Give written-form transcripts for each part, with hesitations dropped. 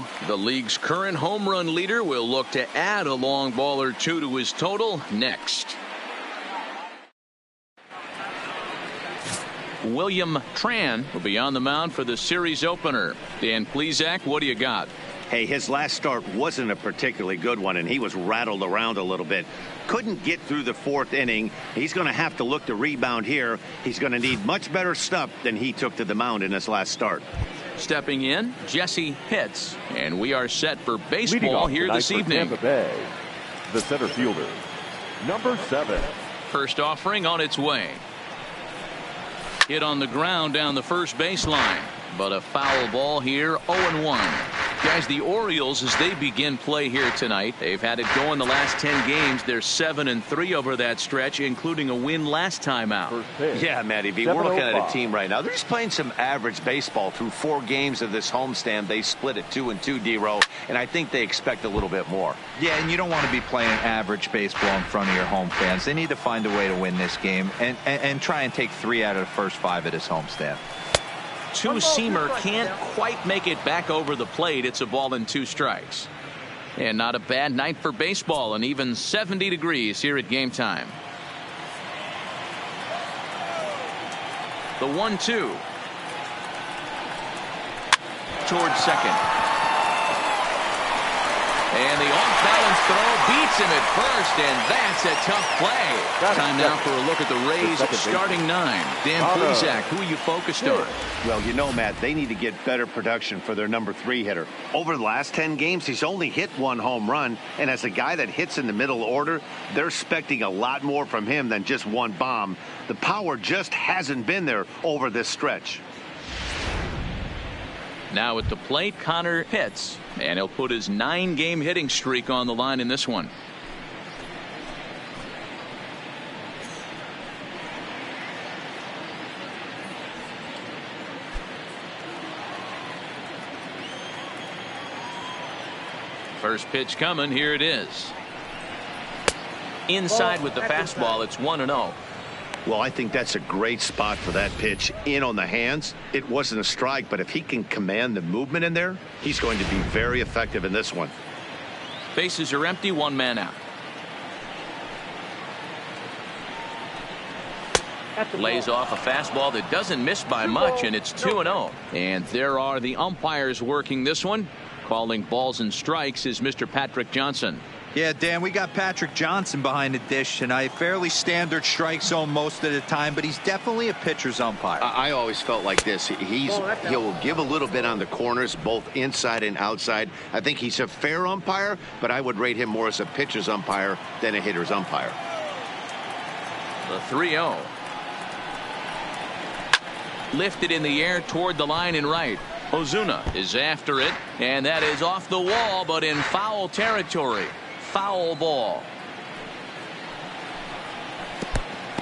0. The league's current home run leader will look to add a long ball or two to his total next. William Tran will be on the mound for the series opener. Dan Plesac, what do you got? Hey, his last start wasn't a particularly good one, and he was rattled around a little bit. Couldn't get through the 4th inning. He's going to have to look to rebound here. He's going to need much better stuff than he took to the mound in his last start. Stepping in, Jesse Pitts, and we are set for baseball here this evening. Tampa Bay, the center fielder, number 7. First offering on its way. Hit on the ground down the first baseline, but a foul ball here. 0-1. Guys, the Orioles, as they begin play here tonight, they've had it going the last 10 games. They're 7-3 over that stretch, including a win last time out. Yeah, Matty B, we're looking at a team right now. They're just playing some average baseball through 4 games of this homestand. They split at 2-2, D-Row, and I think they expect a little bit more. Yeah, and you don't want to be playing average baseball in front of your home fans. They need to find a way to win this game and try and take 3 out of the first 5 at his homestand. Two-seamer can't quite make it back over the plate. It's a ball and 2 strikes. And not a bad night for baseball, and even 70 degrees here at game time. The 1-2. Towards second. And the off-balance throw beats him at first, and that's a tough play. Time now for a look at the Rays' starting 9. Dan Plesac, who are you focused on? Well, you know, Matt, they need to get better production for their number 3 hitter. Over the last 10 games, he's only hit 1 home run, and as a guy that hits in the middle order, they're expecting a lot more from him than just 1 bomb. The power just hasn't been there over this stretch. Now at the plate, Connor Pitts, and he'll put his 9-game hitting streak on the line in this one. First pitch coming. Here it is. Inside with the fastball. It's 1-0. Well, I think that's a great spot for that pitch. In on the hands. It wasn't a strike, but if he can command the movement in there, he's going to be very effective in this one. Bases are empty. 1 man out. Lays off a fastball that doesn't miss by much, and it's 2-0. And there are the umpires working this one. Calling balls and strikes is Mr. Patrick Johnson. Yeah, Dan, we got Patrick Johnson behind the dish tonight. Fairly standard strike zone most of the time, but he's definitely a pitcher's umpire. I always felt like this. He'll give a little bit on the corners, both inside and outside. I think he's a fair umpire, but I would rate him more as a pitcher's umpire than a hitter's umpire. The 3-0. Lifted in the air toward the line and right. Ozuna is after it, and that is off the wall, but in foul territory. Foul ball.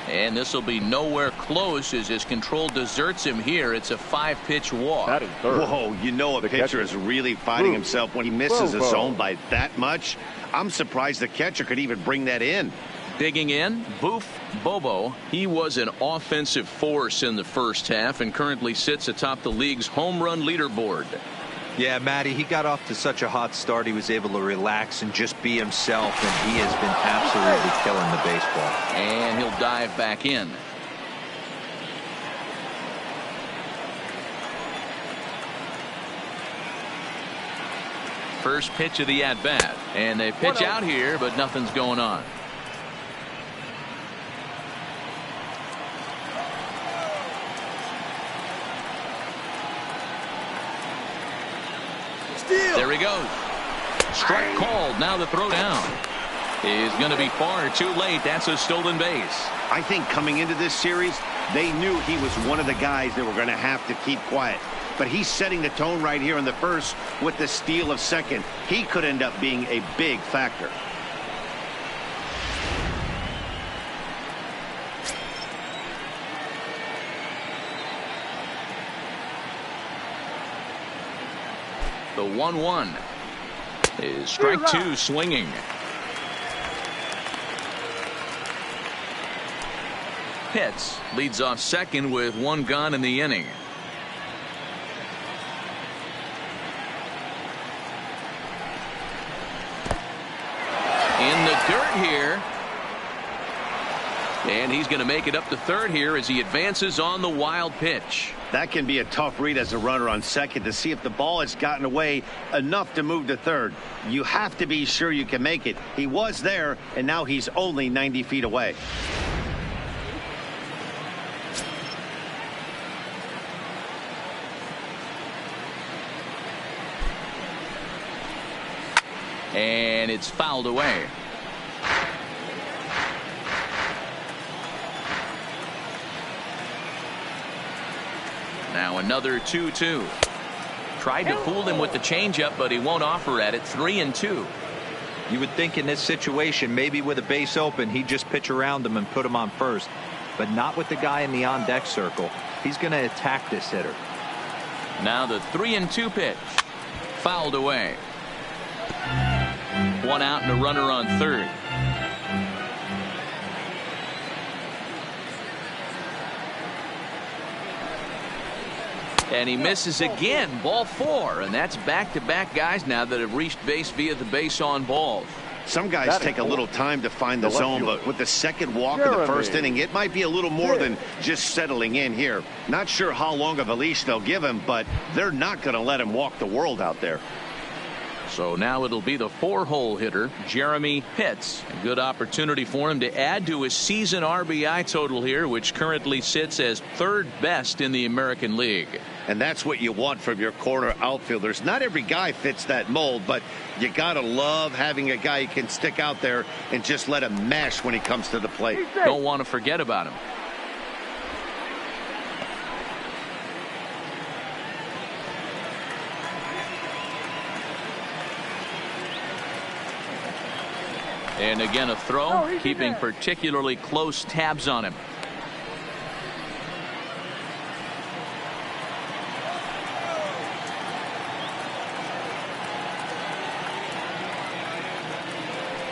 And this will be nowhere close as his control deserts him here. It's a 5-pitch walk. Whoa, you know a pitcher is really fighting himself when he misses a zone by that much. I'm surprised the catcher could even bring that in. Digging in, Boof Bobo. He was an offensive force in the first half and currently sits atop the league's home run leaderboard. Yeah, Matty, he got off to such a hot start. He was able to relax and just be himself, and he has been absolutely killing the baseball. And he'll dive back in. First pitch of the at-bat, and they pitch out here, but nothing's going on. There he goes. Strike called. Now the throw down is going to be far too late. That's a stolen base. I think coming into this series, they knew he was one of the guys that were going to have to keep quiet. But he's setting the tone right here in the first with the steal of second. He could end up being a big factor. The 1-1 is strike 2 swinging. Pitts leads off second with 1 gone in the inning. dirt here. And he's going to make it up to third here as he advances on the wild pitch. That can be a tough read as a runner on second to see if the ball has gotten away enough to move to third. You have to be sure you can make it. He was there, and now he's only 90 feet away. And it's fouled away. Now another 2-2. Tried to fool him with the changeup, but he won't offer at it. 3-2. You would think in this situation, maybe with a base open, he'd just pitch around him and put him on first. But not with the guy in the on-deck circle. He's going to attack this hitter. Now the 3-2 pitch. Fouled away. One out and a runner on third. And he misses again. Ball 4. And that's back-to-back guys now that have reached base via the base on balls. Some guys take a little time to find the zone, but with the second walk of the first inning, it might be a little more than just settling in here. Not sure how long of a leash they'll give him, but they're not going to let him walk the world out there. So now it'll be the 4-hole hitter, Jeremy Pitts. A good opportunity for him to add to his season RBI total here, which currently sits as third best in the American League. And that's what you want from your corner outfielders. Not every guy fits that mold, but you got to love having a guy you can stick out there and just let him mash when he comes to the plate. Don't want to forget about him. And again a throw, keeping particularly close tabs on him.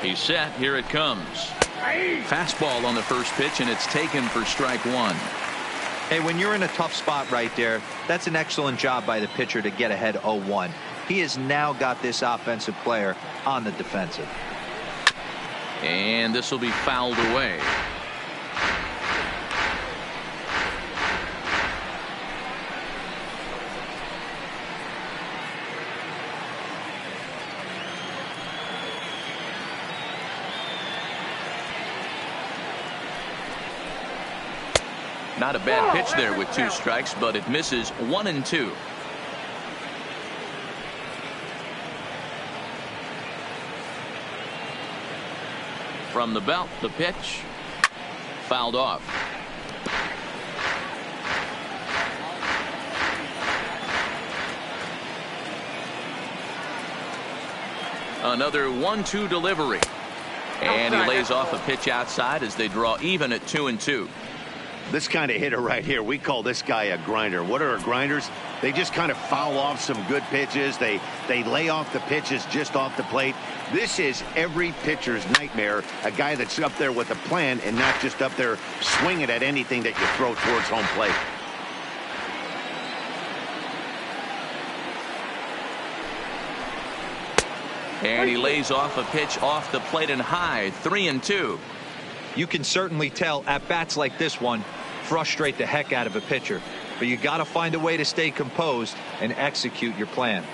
He's set. Here it comes. Fastball on the first pitch, and it's taken for strike one. Hey, when you're in a tough spot right there, that's an excellent job by the pitcher to get ahead 0-1. He has now got this offensive player on the defensive. And this will be fouled away. Not a bad pitch there with 2 strikes, but it misses 1-2. From the belt, the pitch. Fouled off. Another 1-2 delivery. And he lays off a pitch outside as they draw even at 2-2. This kind of hitter right here, we call this guy a grinder. What are grinders? They just kind of foul off some good pitches. They lay off the pitches just off the plate. This is every pitcher's nightmare, a guy that's up there with a plan and not just up there swinging at anything that you throw towards home plate. And he lays off a pitch off the plate and high. 3-2. You can certainly tell at bats like this one frustrate the heck out of a pitcher, but you got to find a way to stay composed and execute your plan.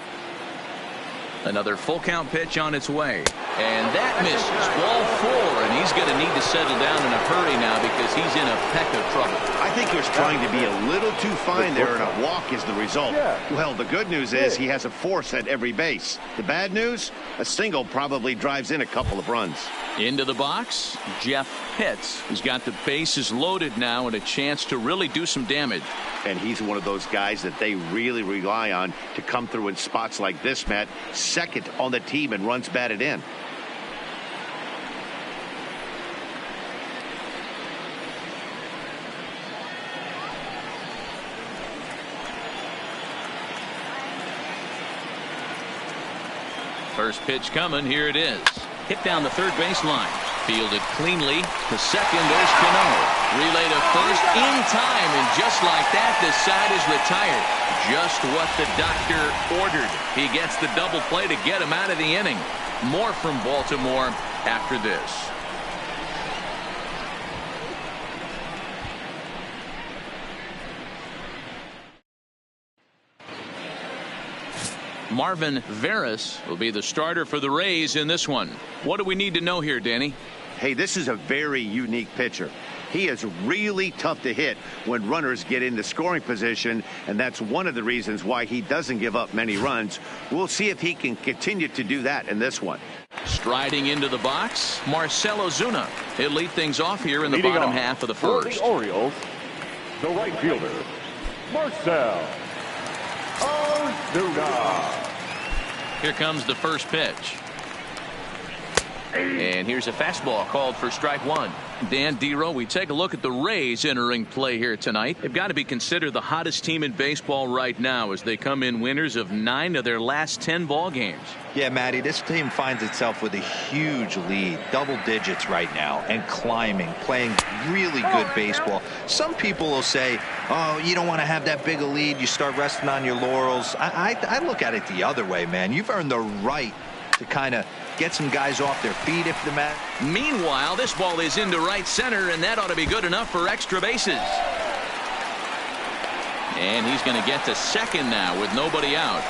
Another full count pitch on its way, and that misses. Ball 4, and he's going to need to settle down in a hurry now because he's in a peck of trouble. I think he was trying to be a little too fine there, and a walk is the result. Well, the good news is he has a force at every base. The bad news, a single probably drives in a couple of runs. Into the box, Jeff Pitts. He's got the bases loaded now and a chance to really do some damage. And he's one of those guys that they really rely on to come through in spots like this, Matt. Second on the team and runs batted in. First pitch coming. Here it is. Hit down the third baseline. Fielded cleanly to second. There's Cano. Relay to first in time, and just like that, the side is retired. Just what the doctor ordered. He gets the double play to get him out of the inning. More from Baltimore after this. Marvin Veras will be the starter for the Rays in this one. What do we need to know here, Danny? Hey, this is a very unique pitcher. He is really tough to hit when runners get into scoring position, and that's one of the reasons why he doesn't give up many runs. We'll see if he can continue to do that in this one. Striding into the box, Marcell Ozuna. He'll lead things off here in the Leading bottom off half of the for first. the Orioles, the right fielder, Marcell Ozuna. Here comes the first pitch. And here's a fastball called for strike one. Dan Dero, we take a look at the Rays entering play here tonight. They've got to be considered the hottest team in baseball right now as they come in winners of 9 of their last 10 ball games. Yeah, Matty, this team finds itself with a huge lead, double digits right now, and climbing, playing really good baseball. Some people will say, oh, you don't want to have that big a lead. You start resting on your laurels. I look at it the other way, man. You've earned the right to kind of get some guys off their feet if the match. Meanwhile, this ball is into right center, and that ought to be good enough for extra bases. And he's going to get to second now with nobody out.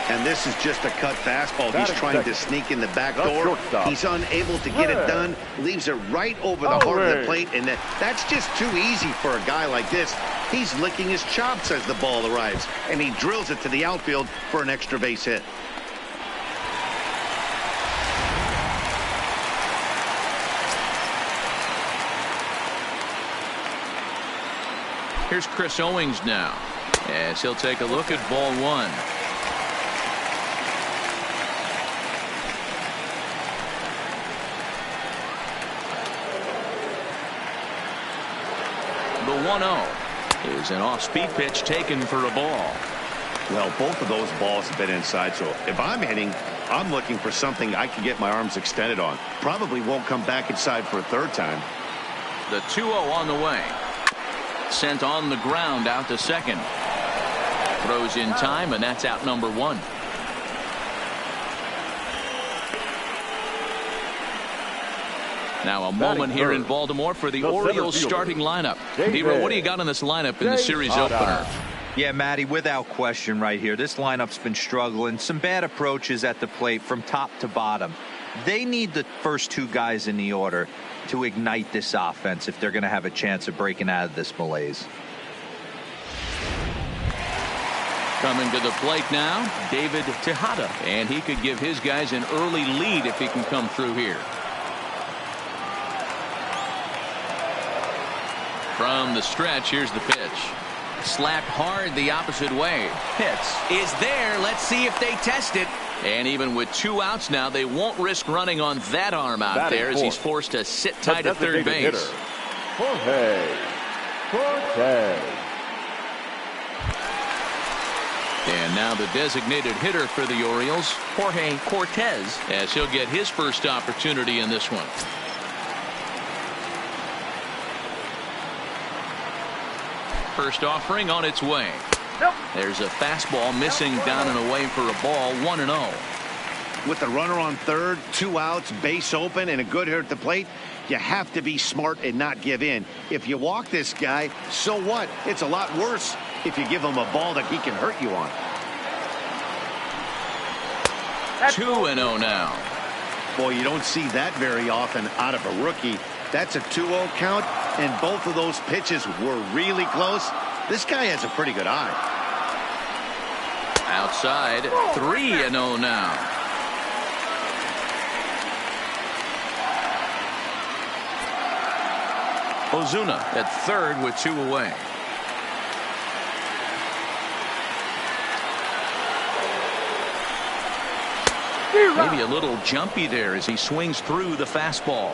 And this is just a cut fastball. He's trying to sneak in the back door. He's unable to get it done. Leaves it right over the heart of the plate. And that's just too easy for a guy like this. He's licking his chops as the ball arrives. And he drills it to the outfield for an extra base hit. Here's Chris Owings now, as he'll take a look at ball one. The 1-0 is an off-speed pitch taken for a ball. Well, both of those balls have been inside, so if I'm hitting, I'm looking for something I can get my arms extended on. Probably won't come back inside for a third time. The 2-0 on the way. Sent on the ground out to second. Throws in time, and that's out number one. Now a moment here in Baltimore for the Orioles starting lineup. Dero, what do you got on this lineup in the series opener? Yeah, Matty, without question right here. This lineup's been struggling. Some bad approaches at the plate from top to bottom. They need the first two guys in the order to ignite this offense if they're going to have a chance of breaking out of this malaise. Coming to the plate now, David Tejada, and he could give his guys an early lead if he can come through here. From the stretch, here's the pitch. Slapped hard the opposite way. Hits is there. Let's see if they test it. And even with 2 outs now, they won't risk running on that arm out there as he's forced to sit tight at third base. Jorge Cortez. And now the designated hitter for the Orioles, Jorge Cortez, as he'll get his first opportunity in this one. First offering on its way. There's a fastball missing down and away for a ball. 1-0. With the runner on third, 2 outs, base open, and a good hitter at the plate, you have to be smart and not give in. If you walk this guy, so what? It's a lot worse if you give him a ball that he can hurt you on. 2-0 now. Boy, you don't see that very often out of a rookie. That's a 2-0 count, and both of those pitches were really close. This guy has a pretty good eye. Outside, 3-0 now. Ozuna at third with 2 away. Maybe a little jumpy there as he swings through the fastball.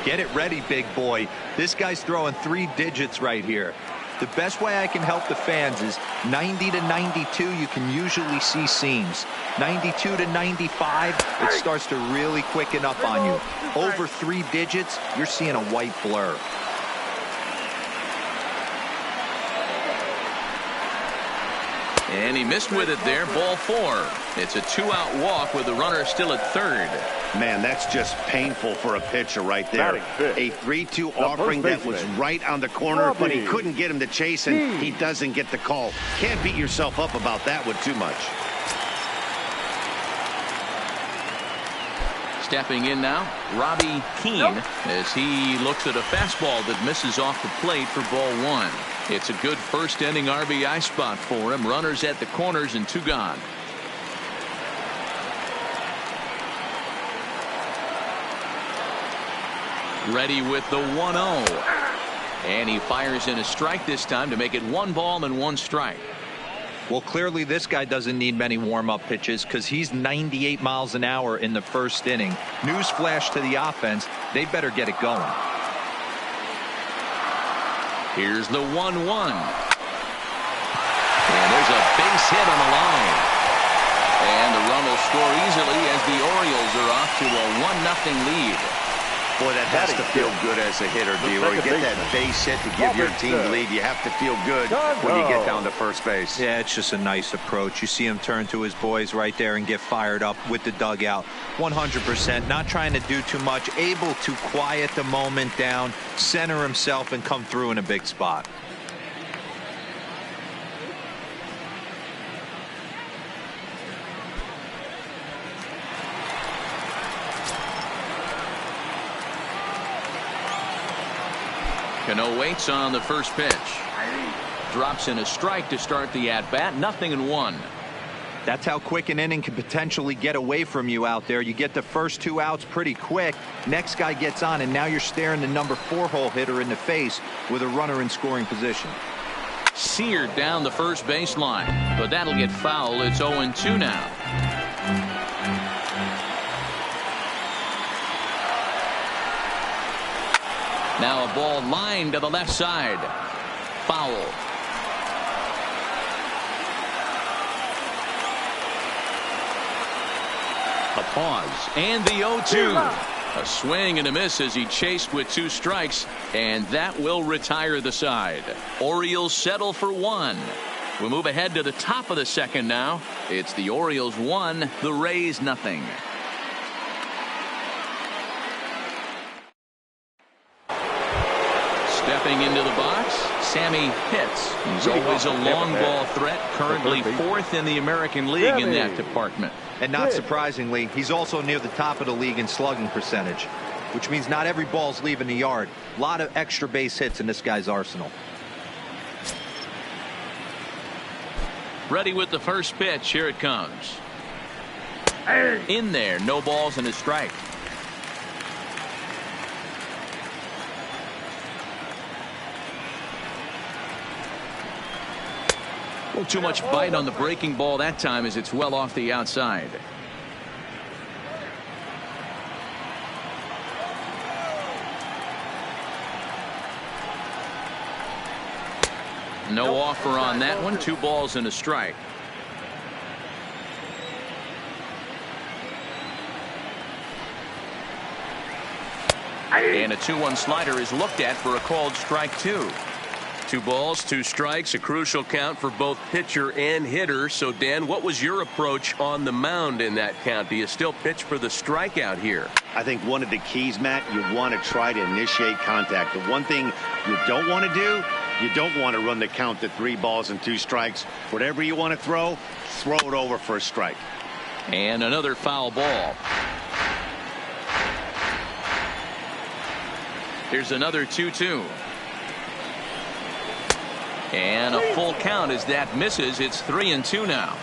Get it ready, big boy. This guy's throwing 3 digits right here. The best way I can help the fans is 90 to 92. You can usually see seams. 92 to 95, it starts to really quicken up on you. Over 3 digits, you're seeing a white blur. And he missed with it there. Ball 4. It's a 2-out walk with the runner still at third. Man, that's just painful for a pitcher right there. A 3-2 offering that was right on the corner, but he couldn't get him to chase, and he doesn't get the call. Can't beat yourself up about that one too much. Stepping in now, Robbie Keane, as he looks at a fastball that misses off the plate for ball 1. It's a good first inning RBI spot for him. Runners at the corners and 2 gone. Ready with the 1-0. And he fires in a strike this time to make it 1 ball and 1 strike. Well, clearly this guy doesn't need many warm-up pitches because he's 98 miles an hour in the first inning. Newsflash to the offense, they better get it going. Here's the 1-1. And there's a base hit on the line. And the run will score easily as the Orioles are off to a 1-0 lead. Boy, that has to feel good as a hitter, D-Roy. You get that base hit to give your team the lead. You have to feel good when you get down to first base. Yeah, it's just a nice approach. You see him turn to his boys right there and get fired up with the dugout. 100%, not trying to do too much, able to quiet the moment down, center himself, and come through in a big spot. Cano waits on the first pitch. Drops in a strike to start the at-bat. 0-1. That's how quick an inning can potentially get away from you out there. You get the first 2 outs pretty quick. Next guy gets on, and now you're staring the number 4 hole hitter in the face with a runner in scoring position. Seared down the first baseline, but that'll get foul. It's 0-2 now. Now a ball lined to the left side. Foul. A pause and the 0-2. A swing and a miss as he chased with 2 strikes, and that will retire the side. Orioles settle for 1. We move ahead to the top of the second now. It's the Orioles 1, the Rays 0. Stepping into the box, Sammy Pitts. He's always a long ball threat, currently 4th in the American League in that department. And not surprisingly, he's also near the top of the league in slugging percentage, which means not every ball's leaving the yard. A lot of extra base hits in this guy's arsenal. Ready with the first pitch. Here it comes. In there, no balls and a strike. Well, too much bite on the breaking ball that time as it's well off the outside. No offer on that one. 2 balls and a strike. And a 2-1 slider is looked at for a called strike 2. 2 balls, 2 strikes, a crucial count for both pitcher and hitter. So, Dan, what was your approach on the mound in that count? Do you still pitch for the strikeout here? I think one of the keys, Matt, you want to try to initiate contact. The one thing you don't want to do, you don't want to run the count to 3 balls and 2 strikes. Whatever you want to throw it over for a strike. And another foul ball. Here's another 2-2. And a full count as that misses. It's 3-2 now.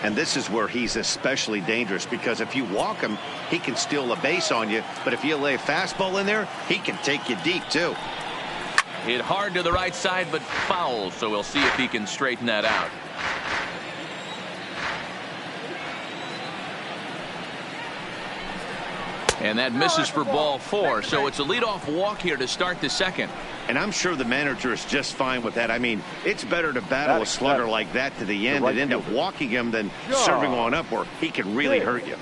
And this is where he's especially dangerous, because if you walk him, he can steal a base on you. But if you lay a fastball in there, he can take you deep too. Hit hard to the right side, but foul. So we'll see if he can straighten that out. And that misses for ball 4. So it's a leadoff walk here to start the second. And I'm sure the manager is just fine with that. I mean, it's better to battle a slugger like that to the end and end up walking him than serving on up where he can really hurt you.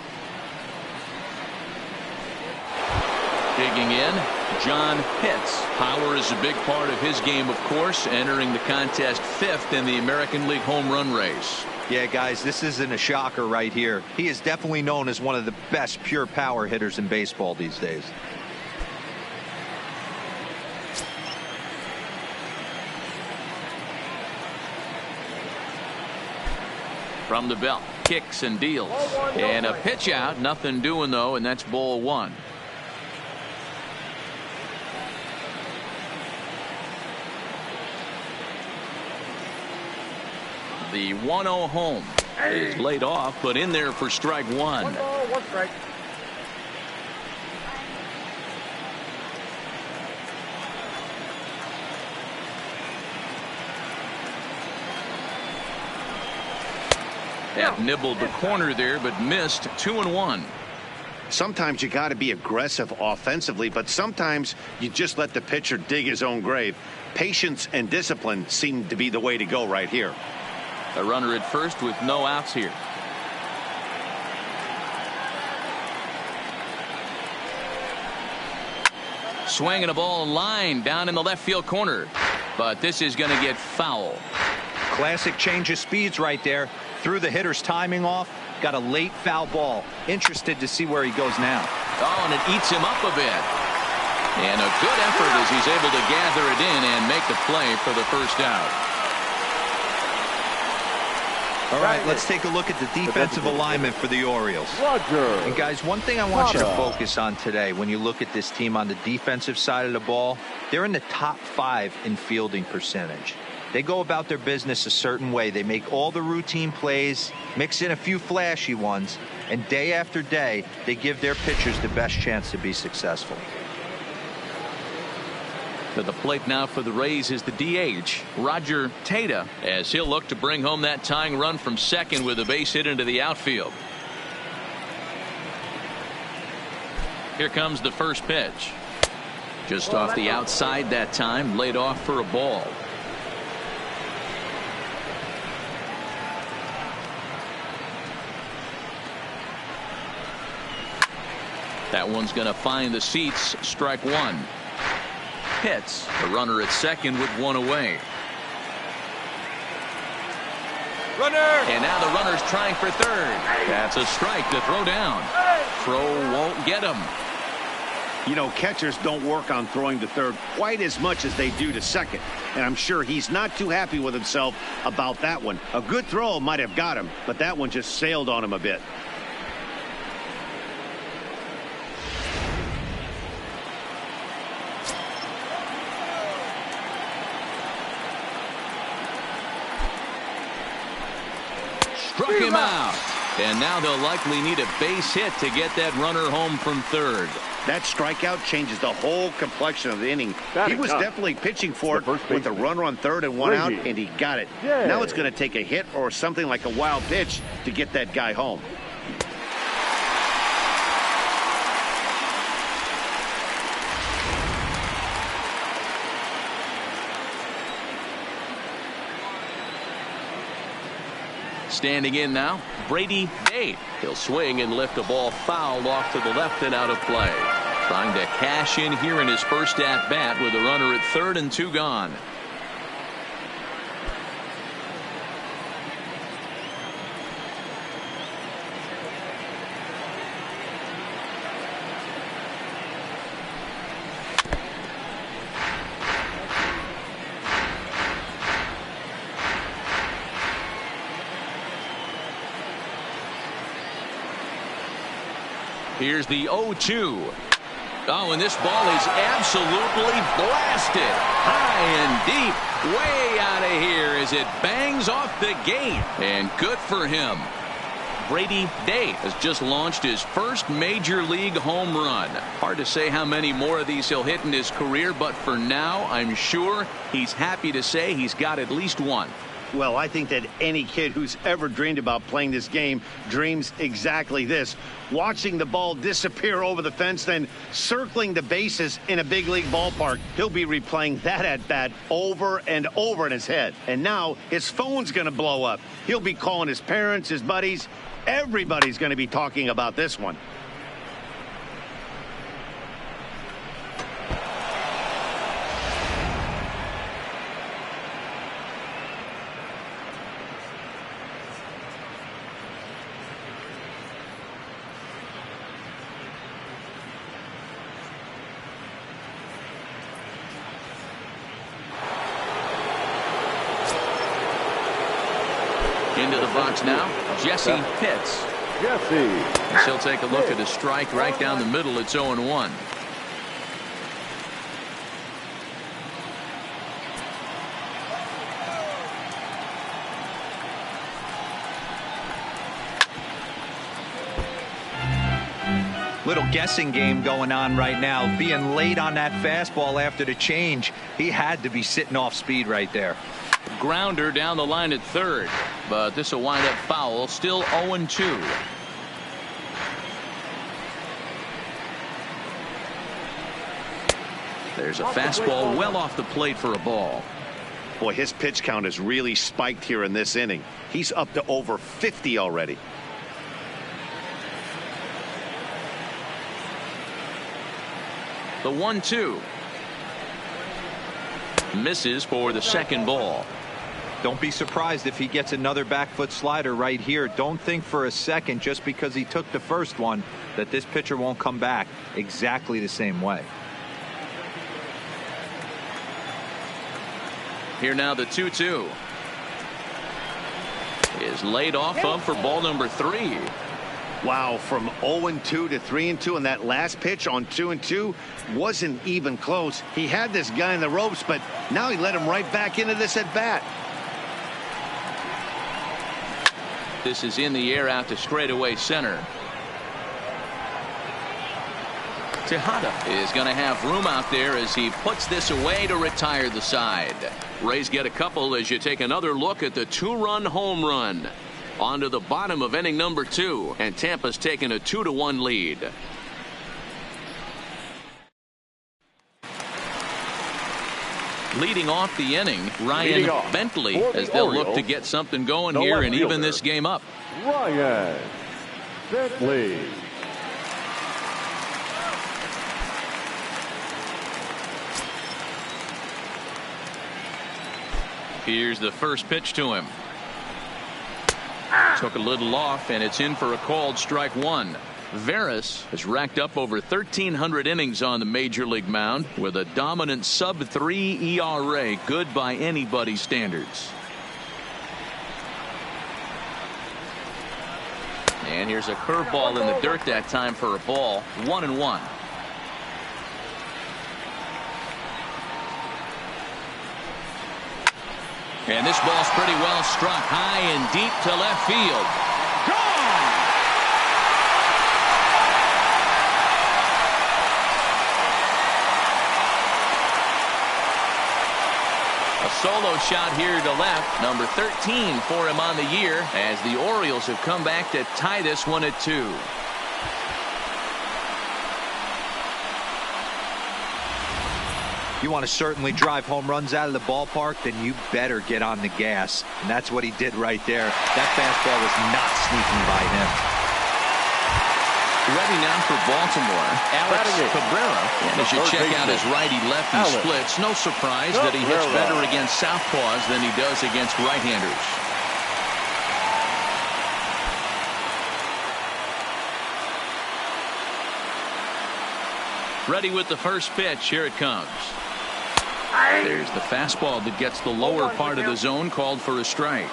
Digging in, John Pitts. Power is a big part of his game, of course, entering the contest 5th in the American League home run race. Yeah, guys, this isn't a shocker right here. He is definitely known as one of the best pure power hitters in baseball these days. From the belt, kicks and deals. And a pitch out, nothing doing though, and that's ball 1. The 1-0 home is laid off, but in there for strike 1. 1 ball, 1 strike. That nibbled the corner there, but missed. 2-1. Sometimes you got to be aggressive offensively, but sometimes you just let the pitcher dig his own grave. Patience and discipline seem to be the way to go right here. A runner at first with no outs here. Swinging a ball line down in the left field corner, but this is going to get foul. Classic change of speeds right there. Threw the hitter's timing off. Got a late foul ball. Interested to see where he goes now. Oh, and it eats him up a bit. And a good effort as he's able to gather it in and make the play for the first out. All right, let's take a look at the defensive alignment for the Orioles. Roger. And guys, one thing I want you to focus on today when you look at this team on the defensive side of the ball, they're in the top 5 in fielding percentage. They go about their business a certain way. They make all the routine plays, mix in a few flashy ones, and day after day, they give their pitchers the best chance to be successful. To the plate now for the Rays is the DH, Roger Tata, as he'll look to bring home that tying run from second with a base hit into the outfield. Here comes the first pitch. Just off the outside that time, laid off for a ball. That one's going to find the seats. Strike 1. Pitts, the runner at second with 1 away. Runner! And now the runner's trying for third. That's a strike to throw down. Throw won't get him. You know, catchers don't work on throwing to third quite as much as they do to second. And I'm sure he's not too happy with himself about that one. A good throw might have got him, but that one just sailed on him a bit. Struck him out. And now they'll likely need a base hit to get that runner home from third. That strikeout changes the whole complexion of the inning. He was definitely pitching for it with a runner on third and 1 out, and he got it. Now it's going to take a hit or something like a wild pitch to get that guy home. Standing in now, Brady Day. He'll swing and lift a ball fouled off to the left and out of play. Trying to cash in here in his first at bat with a runner at third and 2 gone. Here's the 0-2. Oh, and this ball is absolutely blasted. High and deep, way out of here as it bangs off the gate. And good for him. Brady Day has just launched his first major league home run. Hard to say how many more of these he'll hit in his career, but for now, I'm sure he's happy to say he's got at least one. Well, I think that any kid who's ever dreamed about playing this game dreams exactly this. Watching the ball disappear over the fence, then circling the bases in a big league ballpark. He'll be replaying that at bat over and over in his head. And now his phone's going to blow up. He'll be calling his parents, his buddies. Everybody's going to be talking about this one. Into the box now, Jesse Pitts. Jesse. He'll take a look at a strike right down the middle. It's 0-1. Little guessing game going on right now. Being late on that fastball after the change. He had to be sitting off speed right there. Grounder down the line at third, but this will wind up foul. Still 0-2. There's a fastball well off the plate for a ball. Boy, his pitch count has really spiked here in this inning. He's up to over 50 already. The 1-2 misses for the second ball. Don't be surprised if he gets another back foot slider right here. Don't think for a second just because he took the first one that this pitcher won't come back exactly the same way. Here now the 2-2 is laid off up for ball number 3. Wow, from 0-2 to 3-2, and that last pitch on 2-2 wasn't even close. He had this guy in the ropes, but now he let him right back into this at bat. This is in the air out to straightaway center. Tejada is going to have room out there as he puts this away to retire the side. Rays get a couple as you take another look at the 2-run home run. On to the bottom of inning number 2, and Tampa's taking a 2-1 lead. Leading off the inning, Ryan Bentley, as they'll look to get something going here and even this game up. Ryan Bentley. Here's the first pitch to him. Took a little off, and it's in for a called strike 1. Veras has racked up over 1,300 innings on the major league mound with a dominant sub-3 ERA, good by anybody's standards. And here's a curveball in the dirt that time for a ball. 1-1. And this ball's pretty well struck high and deep to left field. Gone! A solo shot here to left. Number 13 for him on the year as the Orioles have come back to tie this one at 2. You want to certainly drive home runs out of the ballpark, then you better get on the gas. And that's what he did right there. That fastball was not sneaking by him. Ready now for Baltimore, Alex Cabrera. And as you check out his righty-lefty splits, no surprise that he hits better against southpaws than he does against right-handers. Ready with the first pitch. Here it comes. There's the fastball that gets the lower part of the zone, called for a strike.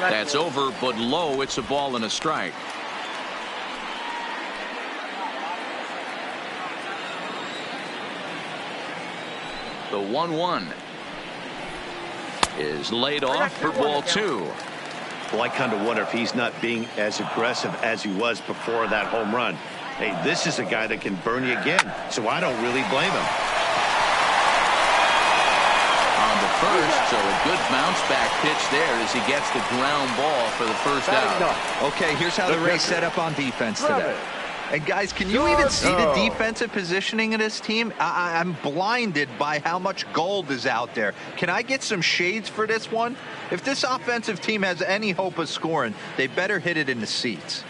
That's over, but low. It's a ball and a strike. The 1-1 is laid off for ball 2. Well, I kind of wonder if he's not being as aggressive as he was before that home run. Hey, this is a guy that can burn you again, so I don't really blame him. On the first, so a good bounce back pitch there as he gets the ground ball for the first out. Okay, here's how the Rays set up on defense today. And guys, can you even see the defensive positioning of this team? I'm blinded by how much gold is out there. Can I get some shades for this one? If this offensive team has any hope of scoring, they better hit it in the seats.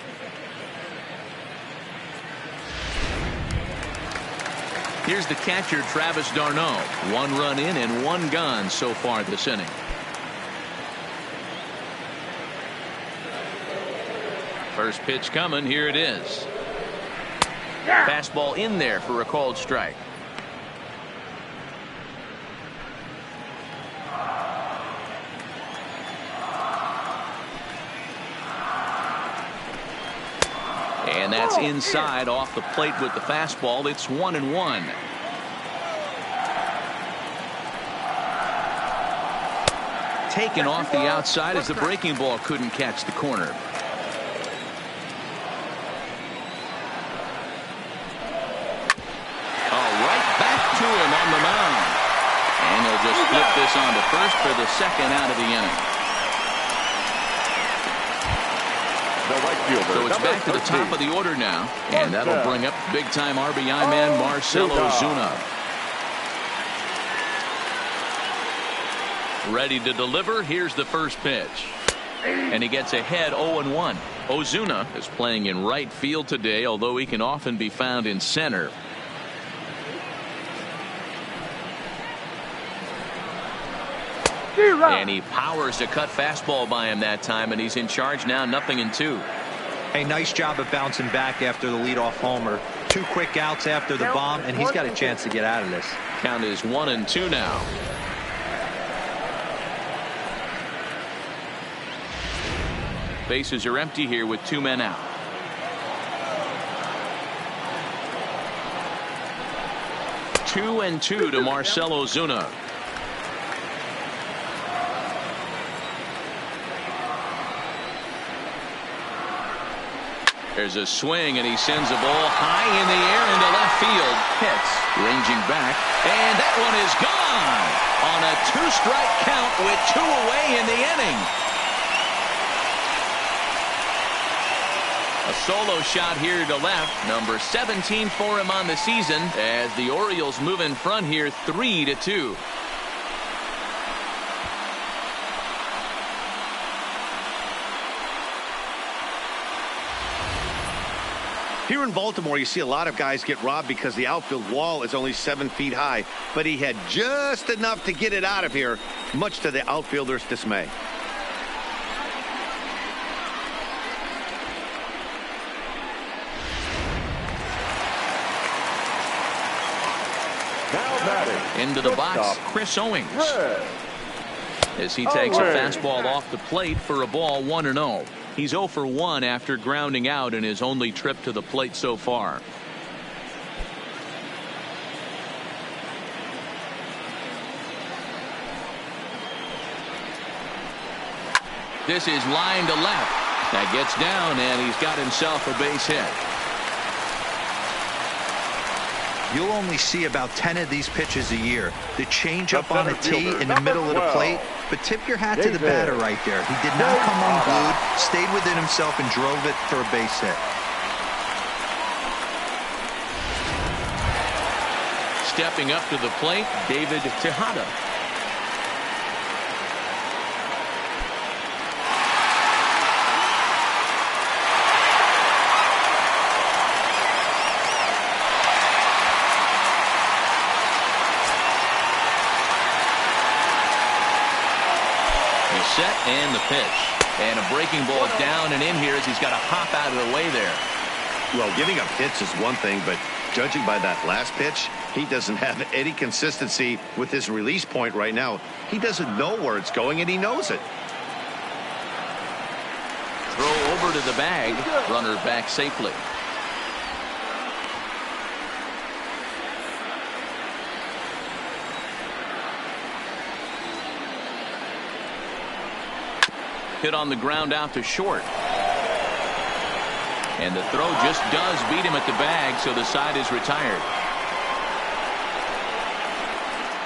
Here's the catcher, Travis d'Arnaud. 1 run in and 1 gone so far this inning. First pitch coming. Here it is. Fastball in there for a called strike. And that's inside off the plate with the fastball. It's 1-1. Taken off the outside as the breaking ball couldn't catch the corner. Right back to him on the mound. And he'll just flip this on to first for the second out of the inning. The right fielder, so it's back to the top of the order now. And that'll bring up big-time RBI man Marcell Ozuna. Ready to deliver. Here's the first pitch. And he gets ahead 0-1. Ozuna is playing in right field today, although he can often be found in center. And he powers a cut fastball by him that time, and he's in charge now, 0-2. Hey, nice job of bouncing back after the leadoff homer. 2 quick outs after the bomb, and he's got a chance to get out of this. Count is 1-2 now. Bases are empty here with 2 men out. Two and 2 to Marcell Ozuna. There's a swing, and he sends a ball high in the air into left field. Hits, ranging back, and that one is gone on a 2-strike count with 2 away in the inning. A solo shot here to left, number 17 for him on the season, as the Orioles move in front here 3-2. Here in Baltimore, you see a lot of guys get robbed because the outfield wall is only 7 feet high, but he had just enough to get it out of here, much to the outfielder's dismay. Into the box, Chris Owings. As he takes a fastball off the plate for a ball, 1-0. He's 0 for 1 after grounding out in his only trip to the plate so far. This is line to left. That gets down, and he's got himself a base hit. You'll only see about 10 of these pitches a year. The changeup on a tee in the middle of the plate. But tip your hat to the batter right there. He did not come unglued, stayed within himself, and drove it for a base hit. Stepping up to the plate, David Tejada. Set and the pitch, and a breaking ball down and in here as he's got to hop out of the way there. Well, giving up hits is one thing, but judging by that last pitch, he doesn't have any consistency with his release point right now. He doesn't know where it's going, and he knows it. Throw over to the bag, runner back safely. Hit on the ground out to short. And the throw just does beat him at the bag, so the side is retired.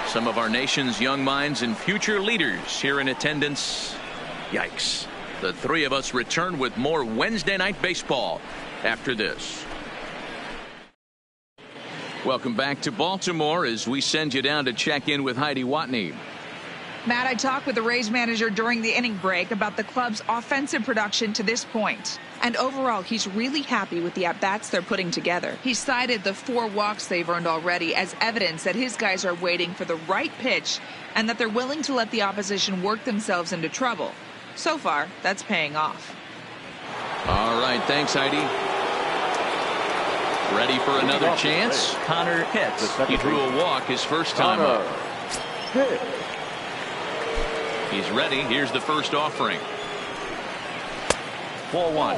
Some of our nation's young minds and future leaders here in attendance. Yikes. The 3 of us return with more Wednesday Night Baseball after this. Welcome back to Baltimore as we send you down to check in with Heidi Watney. Matt, I talked with the Rays manager during the inning break about the club's offensive production to this point. And overall, he's really happy with the at-bats they're putting together. He cited the 4 walks they've earned already as evidence that his guys are waiting for the right pitch and that they're willing to let the opposition work themselves into trouble. So far, that's paying off. All right, thanks, Heidi. Ready for another chance? Connor hits. He drew a walk his first time up. He's ready. Here's the first offering. Ball 1.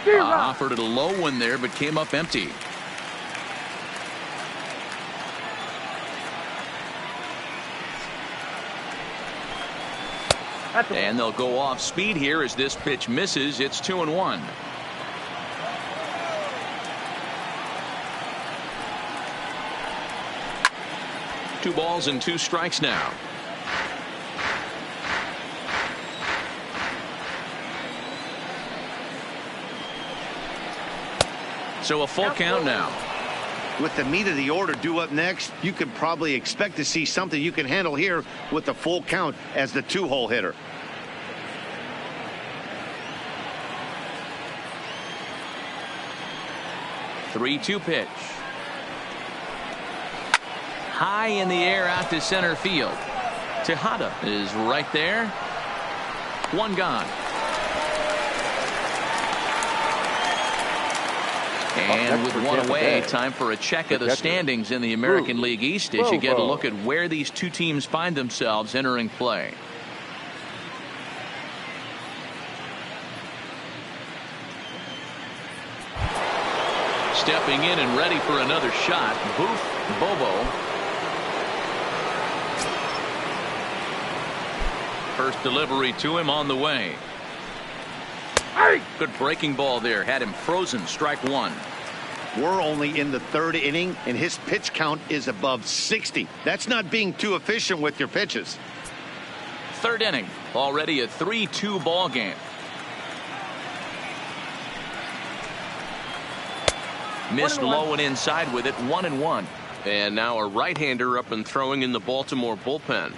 Offered it a low one there, but came up empty. And they'll go off speed here as this pitch misses. It's 2-1. Two balls and two strikes now. So a full count now. With the meat of the order due up next, you could probably expect to see something you can handle here with the full count as the two-hole hitter. Three-two pitch. High in the air out to center field. Tejada is right there. One gone. And with one away, time for a check of the standings in the American League East as you get a look at where these two teams find themselves entering play. Stepping in and ready for another shot, Booth Bobo. First delivery to him on the way. Good breaking ball there. Had him frozen. Strike one. We're only in the third inning, and his pitch count is above 60. That's not being too efficient with your pitches. Third inning. Already a 3-2 ball game. Missed low and inside with it. 1-1. And now a right-hander up and throwing in the Baltimore bullpen.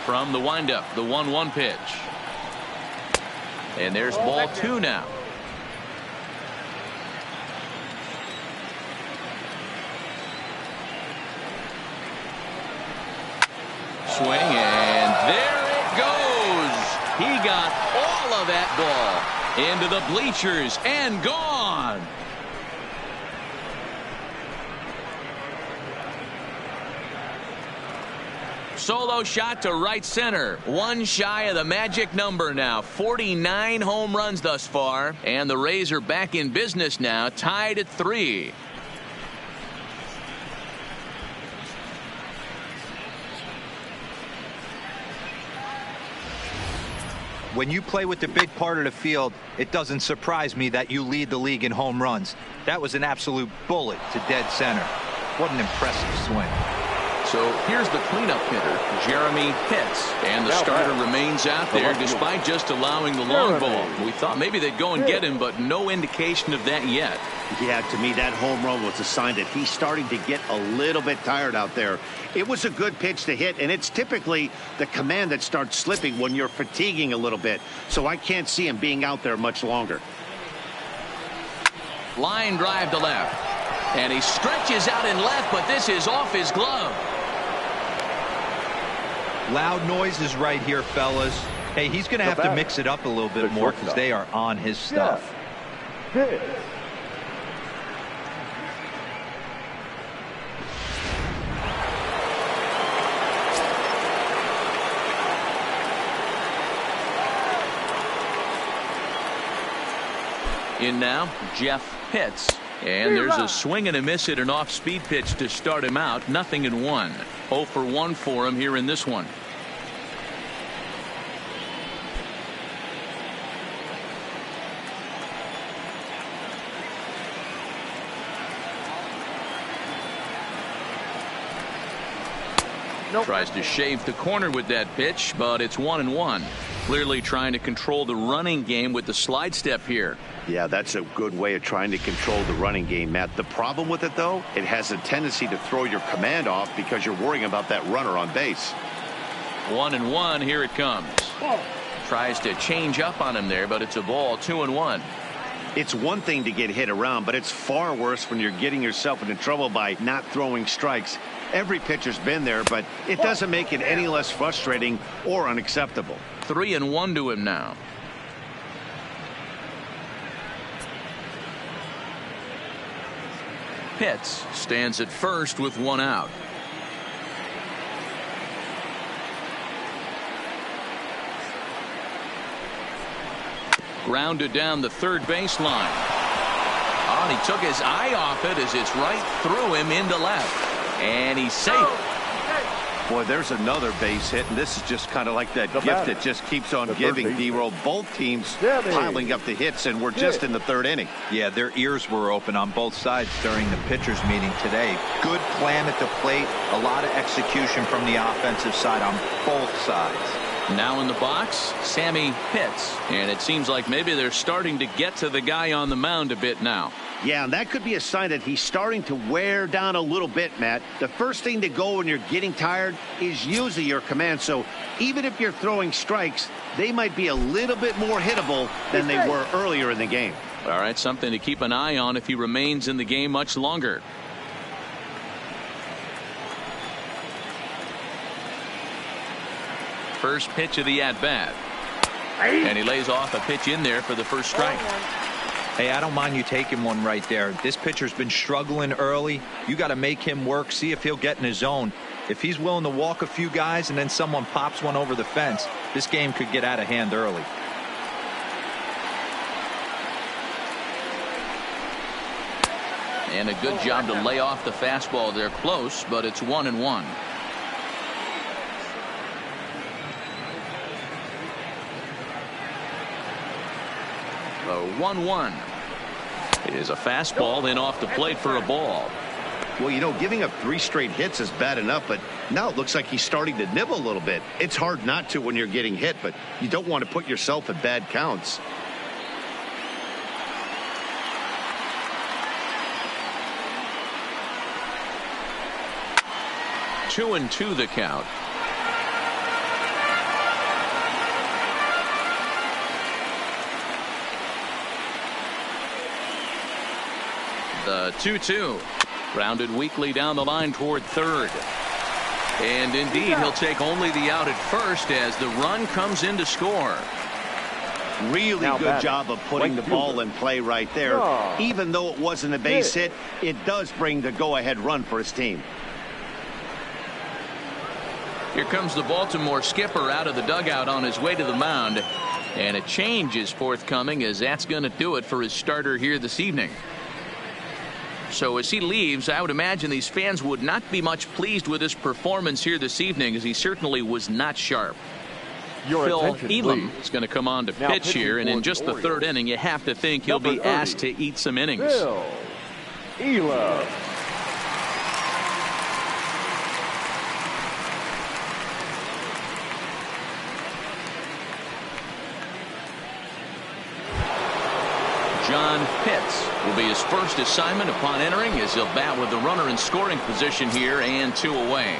From the windup, the 1-1 pitch. And there's ball two now. Swing, and there it goes. He got all of that ball into the bleachers and gone. Solo shot to right center. One shy of the magic number now. 49 home runs thus far. And the Rays are back in business now, tied at 3. When you play with the big part of the field, it doesn't surprise me that you lead the league in home runs. That was an absolute bullet to dead center. What an impressive swing. So here's the cleanup hitter, Jeremy Pitts. And the starter remains out there despite just allowing the long ball. We thought maybe they'd go and get him, but no indication of that yet. Yeah, to me, that home run was a sign that he's starting to get a little bit tired out there. It was a good pitch to hit, and it's typically the command that starts slipping when you're fatiguing a little bit. So I can't see him being out there much longer. Line drive to left. And he stretches out in left, but this is off his glove. Loud noises right here, fellas. Hey, he's going to have to mix it up a little bit more because they are on his stuff. In now, Jeff Pitts. And there's a swing and a miss at an off-speed pitch to start him out. Nothing in one. 0 for 1 for him here in this one. Tries to shave the corner with that pitch, but it's 1-1. Clearly trying to control the running game with the slide step here. Yeah, that's a good way of trying to control the running game, Matt. The problem with it, though, it has a tendency to throw your command off because you're worrying about that runner on base. 1-1. Here it comes. Tries to change up on him there, but it's a ball. 2-1. It's one thing to get hit around, but it's far worse when you're getting yourself into trouble by not throwing strikes. Every pitcher's been there, but it doesn't make it any less frustrating or unacceptable. 3-1 to him now. Pitts stands at first with one out. Grounded down the third baseline. Oh, and he took his eye off it as it's right through him into left. And he's safe. Boy, there's another base hit, and this is just kind of like that gift that just keeps on giving, D-Roll. Both teams piling up the hits, and we're just in the third inning. Yeah, their ears were open on both sides during the pitchers meeting today. Good plan at the plate, a lot of execution from the offensive side on both sides. Now in the box, Sammy Pitts. And it seems like maybe they're starting to get to the guy on the mound a bit now. Yeah, and that could be a sign that he's starting to wear down a little bit, Matt. The first thing to go when you're getting tired is usually your command. So even if you're throwing strikes, they might be a little bit more hittable than they were earlier in the game. All right, something to keep an eye on if he remains in the game much longer. First pitch of the at-bat. And he lays off a pitch in there for the first strike. Hey, I don't mind you taking one right there. This pitcher's been struggling early. You got to make him work, see if he'll get in his zone. If he's willing to walk a few guys and then someone pops one over the fence, this game could get out of hand early. And a good job to lay off the fastball. They're close, but it's 1-1. The 1-1 is a fastball in off the plate for a ball. Well, you know, giving up 3 straight hits is bad enough, but now it looks like he's starting to nibble a little bit. It's hard not to when you're getting hit, but you don't want to put yourself at bad counts. Two and two the count. The 2-2. Grounded weakly down the line toward third. And indeed, he'll take only the out at first as the run comes in to score. Really good job of putting the ball in play right there. Even though it wasn't a base hit, it does bring the go-ahead run for his team. Here comes the Baltimore skipper out of the dugout on his way to the mound. And a change is forthcoming as that's going to do it for his starter here this evening. So as he leaves, I would imagine these fans would not be much pleased with his performance here this evening, as he certainly was not sharp. Phil Elam is going to come on to pitch here, and in just the third inning, you have to think he'll be asked to eat some innings. Phil Elam. John Pitts will be his first assignment upon entering, as he'll bat with the runner in scoring position here and 2 away.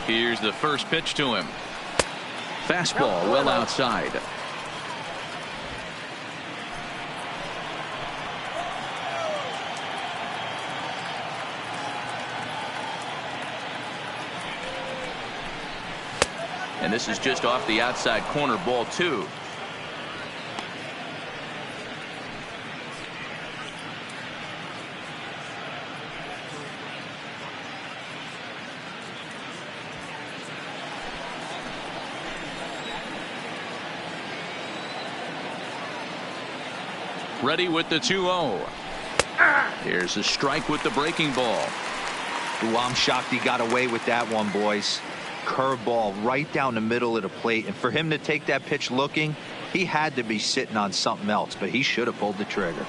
Here's the first pitch to him. Fastball well outside. And this is just off the outside corner, ball 2. Ready with the 2-0. Here's a strike with the breaking ball. Ooh, I'm shocked he got away with that one, boys. Curveball right down the middle of the plate, and for him to take that pitch looking, he had to be sitting on something else, but he should have pulled the trigger.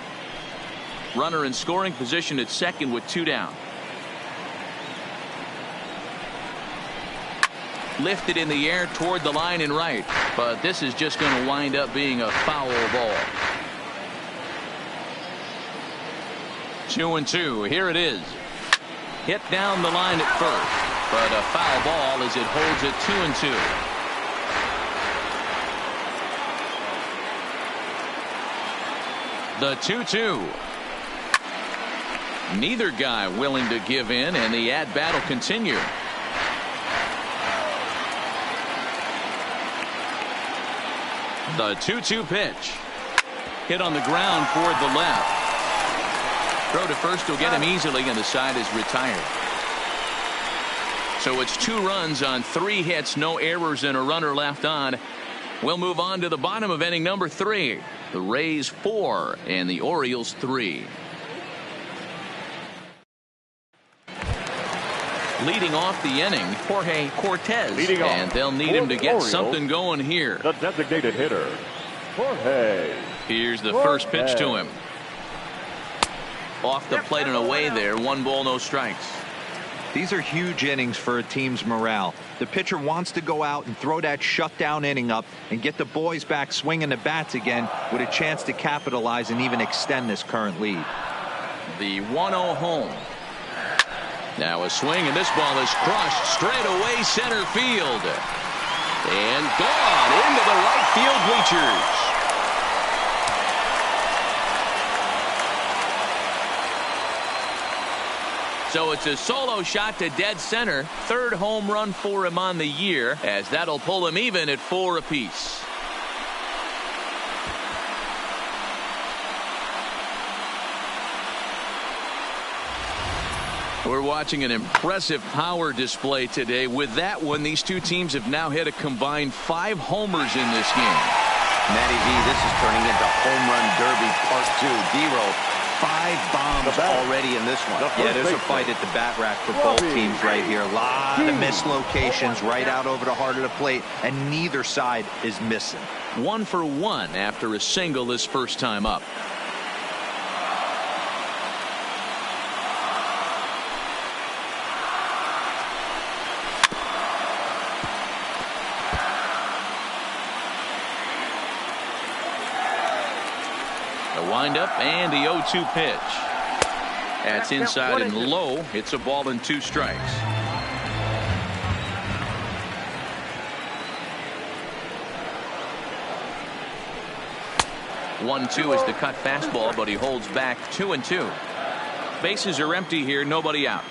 Runner in scoring position at second with 2 down. Lifted in the air toward the line and right, but this is just going to wind up being a foul ball. 2-2. Here it is. Hit down the line at first. But a foul ball as it holds it 2-2. The 2-2. Neither guy willing to give in, and the at-bat will continue. The 2-2 pitch. Hit on the ground toward the left. Throw to first will get him easily, and the side is retired. So it's 2 runs on 3 hits, no errors, and a runner left on. We'll move on to the bottom of inning number 3. The Rays 4 and the Orioles 3. Leading off the inning, Jorge Cortez. And they'll need him to get Orioles, something going here. The designated hitter, Jorge. Here's the first pitch to him. Off the plate and away there. 1 ball, no strikes. These are huge innings for a team's morale. The pitcher wants to go out and throw that shutdown inning up and get the boys back swinging the bats again with a chance to capitalize and even extend this current lead. The 1-0 home. Now a swing, and this ball is crushed straight away center field. And gone into the right field bleachers. So it's a solo shot to dead center. 3rd home run for him on the year, as that'll pull him even at 4 apiece. We're watching an impressive power display today. With that one, these two teams have now hit a combined 5 homers in this game. Matty V, this is turning into home run derby part 2. D-Row, 5 bombs already in this one. Yeah, there's a fight at the bat rack for both teams right here. A lot of mislocations right out over the heart of the plate, and neither side is missing. 1 for 1 after a single this first time up. Windup and the 0-2 pitch. That's inside and low. It's a ball and 2 strikes. One-two is the cut fastball, but he holds back 2-2. Bases are empty here, nobody out.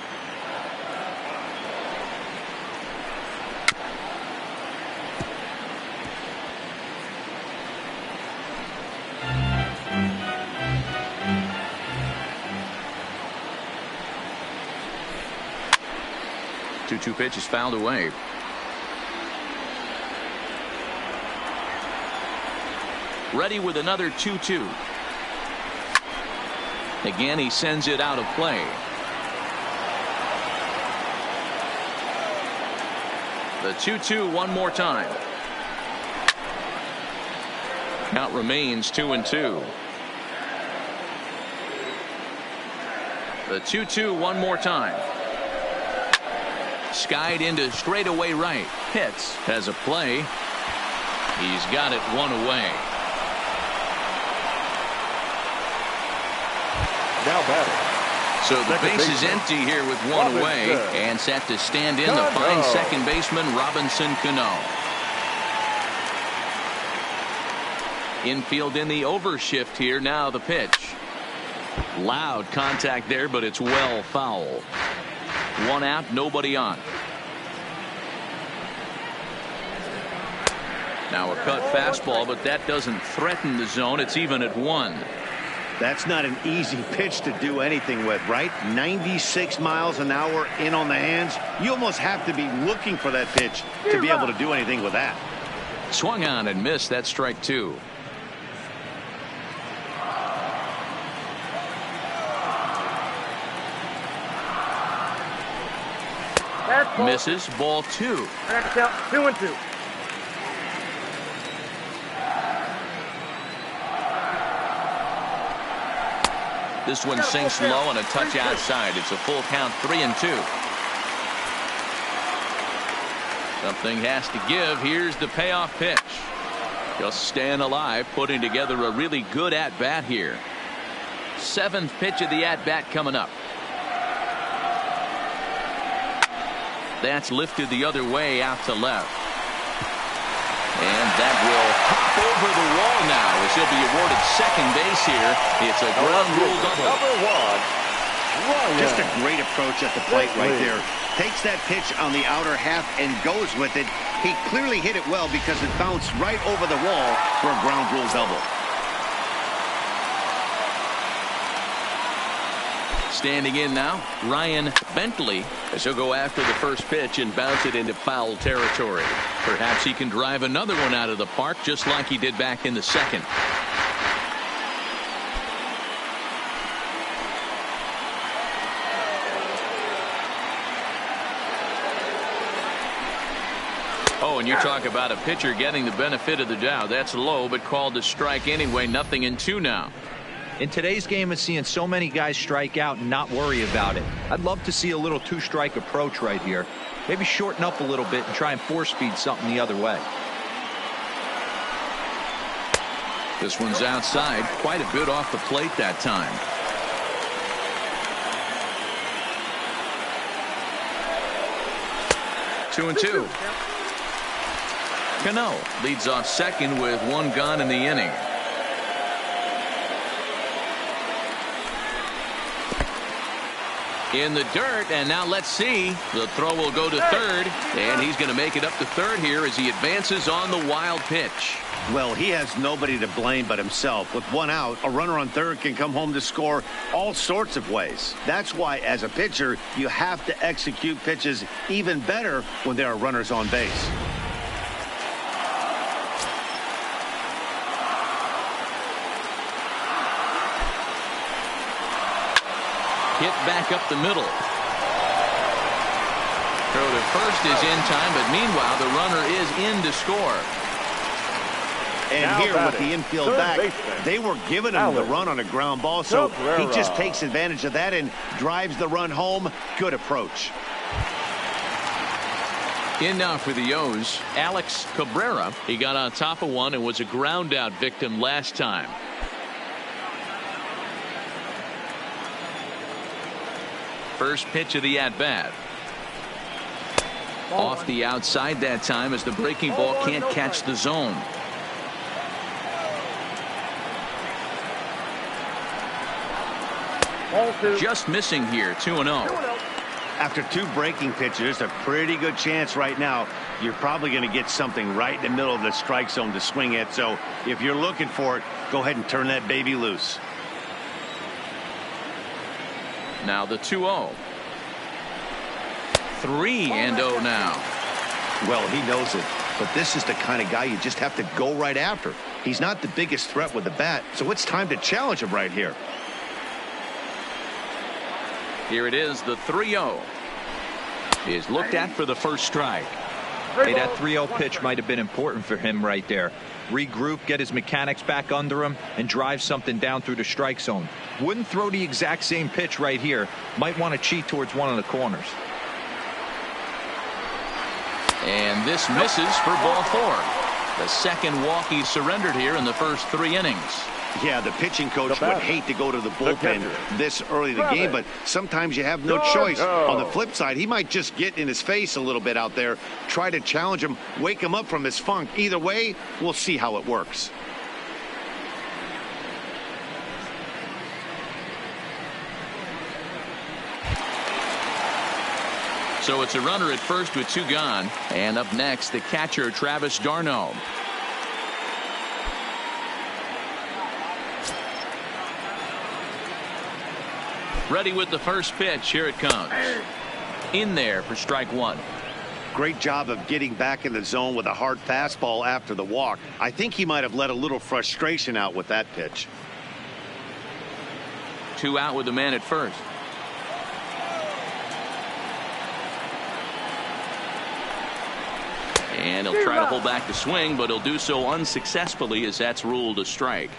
Two pitch is fouled away. Ready with another 2-2. Again, he sends it out of play. The 2-2 one more time. Count remains 2-2. The 2-2 one more time. Skied into straightaway right. Pitts has a play. He's got it 1 away. Now batting. So the base is empty here with 1 away, and set to stand in the fine second baseman Robinson Cano. Infield in the overshift here. Now the pitch. Loud contact there, but it's well foul. 1 out, nobody on. Now a cut fastball, but that doesn't threaten the zone. It's even at 1. That's not an easy pitch to do anything with, right? 96 miles an hour in on the hands. You almost have to be looking for that pitch to be able to do anything with that. Swung on and missed. That's strike 2. Misses. Ball 2. I have to count 2-2. This one sinks low and a touch outside. It's a full count. 3-2. Something has to give. Here's the payoff pitch. Just staying alive, putting together a really good at bat here. 7th pitch of the at bat coming up. That's lifted the other way out to left. And that will hop over the wall now as he'll be awarded second base here. It's a ground rule double. Just a great approach at the plate right there. Takes that pitch on the outer half and goes with it. He clearly hit it well because it bounced right over the wall for a ground rule double. Standing in now, Ryan Bentley, as he'll go after the first pitch and bounce it into foul territory. Perhaps he can drive another one out of the park just like he did back in the second. Oh, and you talk about a pitcher getting the benefit of the doubt. That's low, but called a strike anyway. 0-2 now. In today's game, it's seeing so many guys strike out and not worry about it. I'd love to see a little two-strike approach right here. Maybe shorten up a little bit and try and four-speed something the other way. This one's outside, quite a bit off the plate that time. Two and two. Cano leads off second with one gone in the inning. In the dirt, and now let's see. The throw will go to third, and he's going to make it up to third here as he advances on the wild pitch. Well, he has nobody to blame but himself. With one out, a runner on third can come home to score all sorts of ways. That's why, as a pitcher, you have to execute pitches even better when there are runners on base. Hit back up the middle. Throw to first is in time, but meanwhile the runner is in to score. And now here with the infield back, they were giving him the run on a ground ball, so he just takes advantage of that and drives the run home. Good approach. In now for the O's, Alex Cabrera. He got on top of one and was a ground out victim last time. First pitch of the at-bat. Off the outside that time as the breaking ball can't catch the zone. Just missing here, 2-0. After two breaking pitches, a pretty good chance right now you're probably going to get something right in the middle of the strike zone to swing at. So if you're looking for it, go ahead and turn that baby loose. Now the 2-0. 3-0 now. Well, he knows it, but this is the kind of guy you just have to go right after. He's not the biggest threat with the bat, so it's time to challenge him right here. Here it is, the 3-0 is looked at for the first strike. Hey, that 3-0 pitch might have been important for him right there. Regroup, get his mechanics back under him, and drive something down through the strike zone. Wouldn't throw the exact same pitch right here. Might want to cheat towards one of the corners. And this misses for ball four. The second walk he surrendered here in the first 3 innings. Yeah, the pitching coach would hate to go to the bullpen this early in the game, but sometimes you have no choice. On the flip side, he might just get in his face a little bit out there, try to challenge him, wake him up from his funk. Either way, we'll see how it works. So it's a runner at first with 2 gone. And up next, the catcher, Travis d'Arnaud. Ready with the first pitch. Here it comes. In there for strike 1. Great job of getting back in the zone with a hard fastball after the walk. I think he might have let a little frustration out with that pitch. 2 out with the man at first. And he'll try to hold back the swing, but he'll do so unsuccessfully as that's ruled a strike.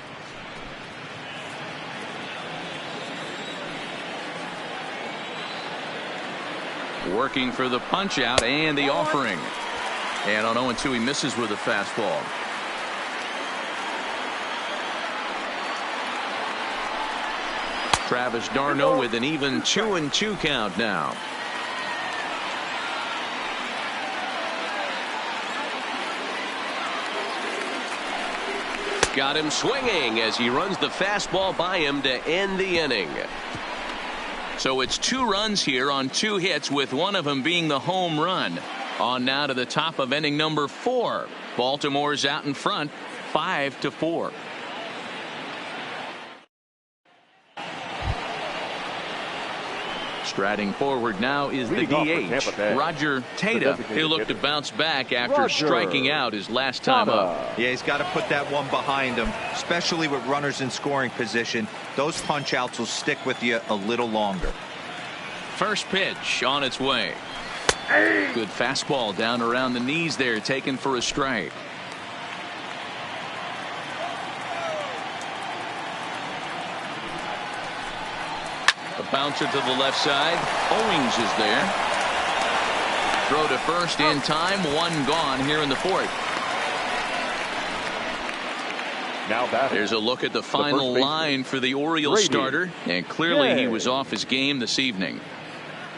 Working for the punch out and the offering. And on 0-2 he misses with a fastball. Travis d'Arnaud with an even 2-2 count now. Got him swinging as he runs the fastball by him to end the inning. So it's 2 runs here on 2 hits, with one of them being the home run. On now to the top of inning number 4. Baltimore's out in front, Striding forward now is the Leading off for Tampa DH, Bay, Roger the Tata. designated He'll look to hitter, bounce back after Roger striking out his last time up. Yeah, he's got to put that one behind him, especially with runners in scoring position. Those punch outs will stick with you a little longer. First pitch on its way. Good fastball down around the knees there, taken for a strike. A bouncer to the left side. Owings is there. Throw to first in time. One gone here in the fourth. Now batting. There's a look at the final line for the Orioles Brady. starter, and clearly he Yay. was off his game this evening.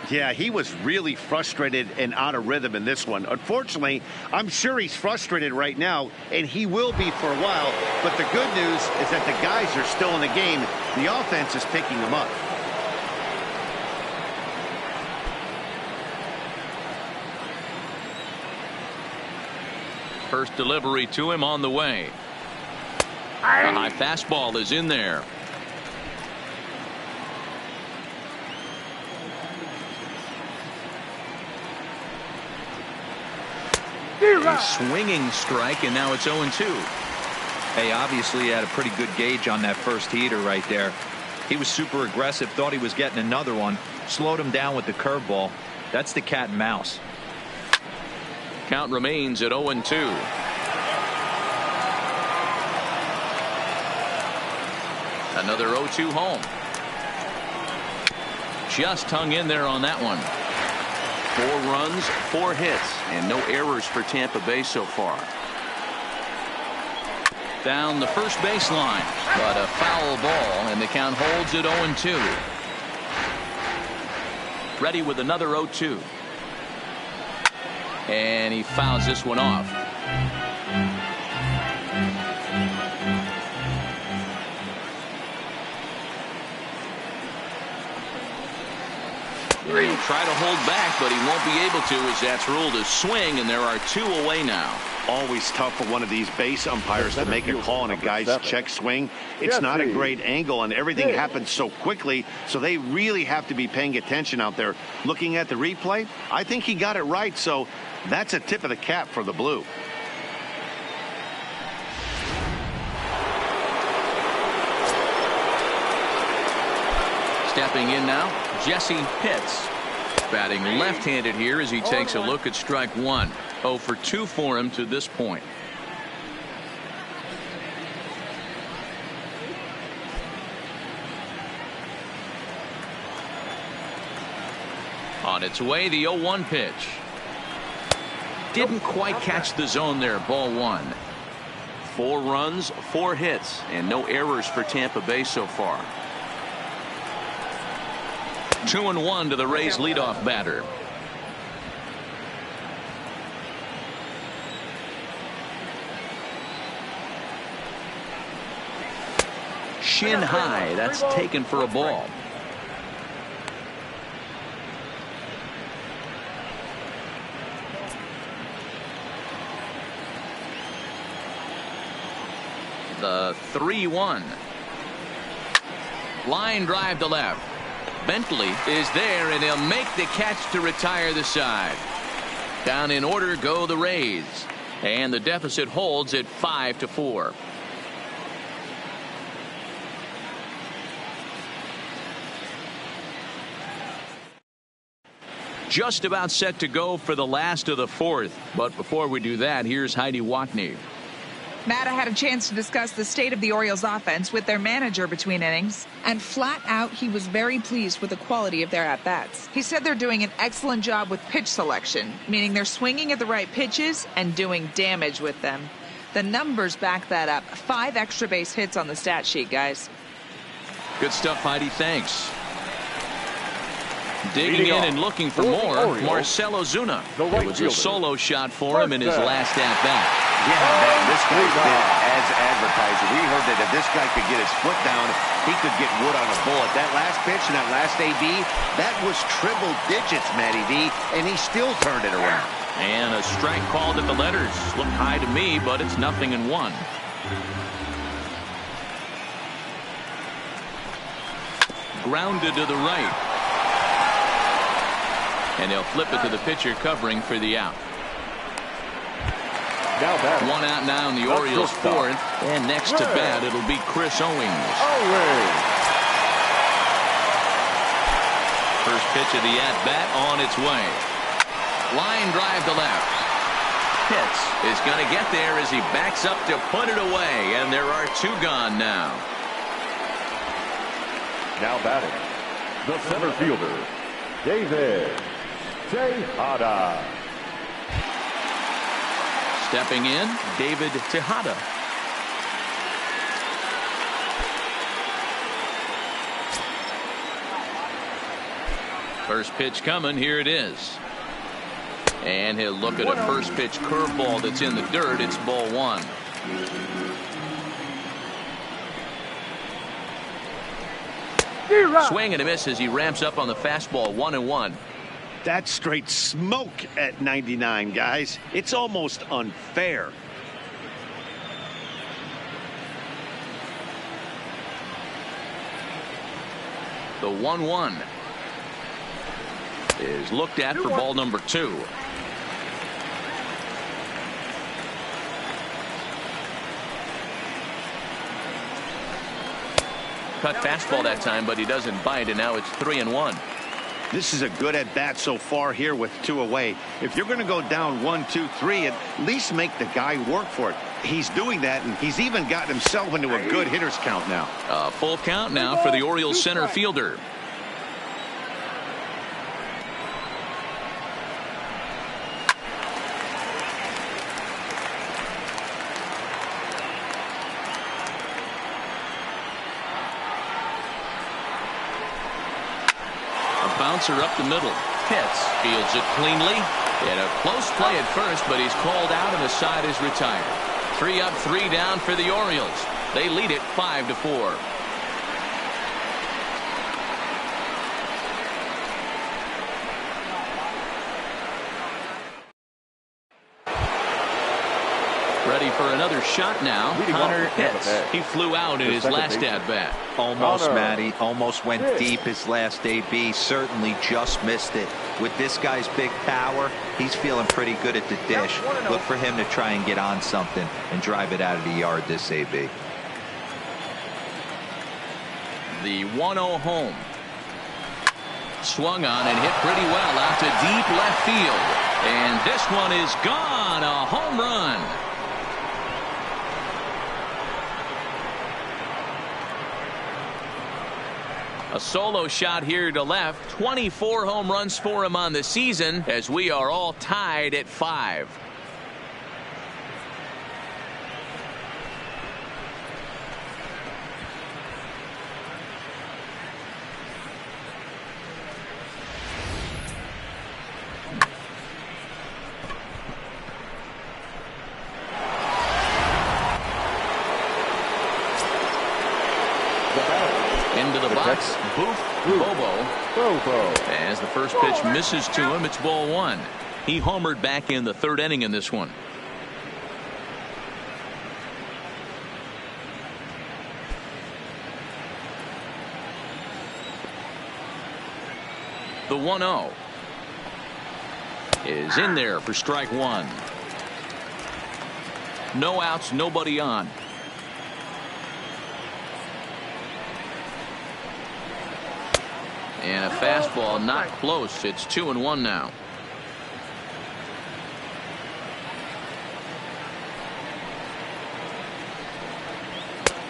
Yeah, he was really frustrated and out of rhythm in this one. Unfortunately, I'm sure he's frustrated right now, and he will be for a while. But the good news is that the guys are still in the game. The offense is picking them up. First delivery to him on the way. A high fastball is in there. A swinging strike, and now it's 0-2. Hey, obviously he had a pretty good gauge on that first heater right there. He was super aggressive, thought he was getting another one, slowed him down with the curveball. That's the cat and mouse. Count remains at 0-2. Another 0-2 home. Just hung in there on that one. 4 runs, 4 hits, and no errors for Tampa Bay so far. Down the first baseline, but a foul ball, and the count holds at 0-2. Ready with another 0-2. And he fouls this one off. He'll try to hold back, but he won't be able to, as that's ruled a swing, and there are 2 away now. Always tough for one of these base umpires to make a call on a guy's check swing. It's not a great angle, and everything happens so quickly, so they really have to be paying attention out there. Looking at the replay, I think he got it right, so that's a tip of the cap for the Blue. Stepping in now, Jesse Pitts. Batting left-handed here as he takes a look at strike one. 0 for 2 for him to this point. On its way, the 0-1 pitch. Didn't quite catch the zone there. Ball 1. 4 runs, 4 hits, and no errors for Tampa Bay so far. 2-1 to the Rays leadoff batter. Shin high. That's taken for a ball. The 3-1. Line drive to left. Bentley is there, and he'll make the catch to retire the side. Down in order go the Rays, and the deficit holds at 5-4. Just about set to go for the last of the fourth, but before we do that, here's Heidi Watney. Matt had a chance to discuss the state of the Orioles offense with their manager between innings, and flat out he was very pleased with the quality of their at-bats. He said they're doing an excellent job with pitch selection, meaning they're swinging at the right pitches and doing damage with them. The numbers back that up. 5 extra base hits on the stat sheet, guys. Good stuff, Heidi. Thanks. Digging in and looking for more, Marcell Ozuna. It was a solo shot for him in his last at-bat. Yeah, man, this guy did as advertised. We heard that if this guy could get his foot down, he could get wood on a bullet. That last pitch and that last AB, that was triple digits, Matty D, and he still turned it around. And a strike called at the letters. Looked high to me, but it's 0-1. Grounded to the right. And they'll flip it to the pitcher covering for the out. Now batting. One out now in the Orioles fourth. And next to bat, it'll be Chris Owings. First pitch of the at-bat on its way. Line drive to left. Pitts is going to get there as he backs up to put it away. And there are two gone now. Now batting, the center fielder, David Tejada. Stepping in, David Tejada. First pitch coming. Here it is. And he'll look at a first pitch curveball that's in the dirt. It's ball one. Swing and a miss as he ramps up on the fastball. 1-1. That's straight smoke at 99, guys. It's almost unfair. The 1-1 is looked at for ball number 2. Cut fastball that time, but he doesn't bite, and now it's 3-1. This is a good at bat so far here with 2 away. If you're going to go down 1, 2, 3, at least make the guy work for it. He's doing that, and he's even got himself into a good hitter's count now. A full count now for the Orioles center fielder. Bouncer up the middle. Pitts fields it cleanly. And a close play at first, but he's called out and the side is retired. 3 up, 3 down for the Orioles. They lead it 5-4. Ready for another shot now. Connor Pitts. He flew out in his last at-bat. Almost, Matty. Almost went deep his last AB. Certainly just missed it. With this guy's big power, he's feeling pretty good at the dish. Look for him to try and get on something and drive it out of the yard this AB. The 1-0 home. Swung on and hit pretty well out to deep left field. And this one is gone. A home run. A solo shot here to left. 24 home runs for him on the season as we are all tied at 5. Into the box, Bobo. As the first pitch misses to him, it's ball 1. He homered back in the 3rd inning in this one. The 1-0 is in there for strike 1. No outs, nobody on. And a fastball not close. It's 2-1 now.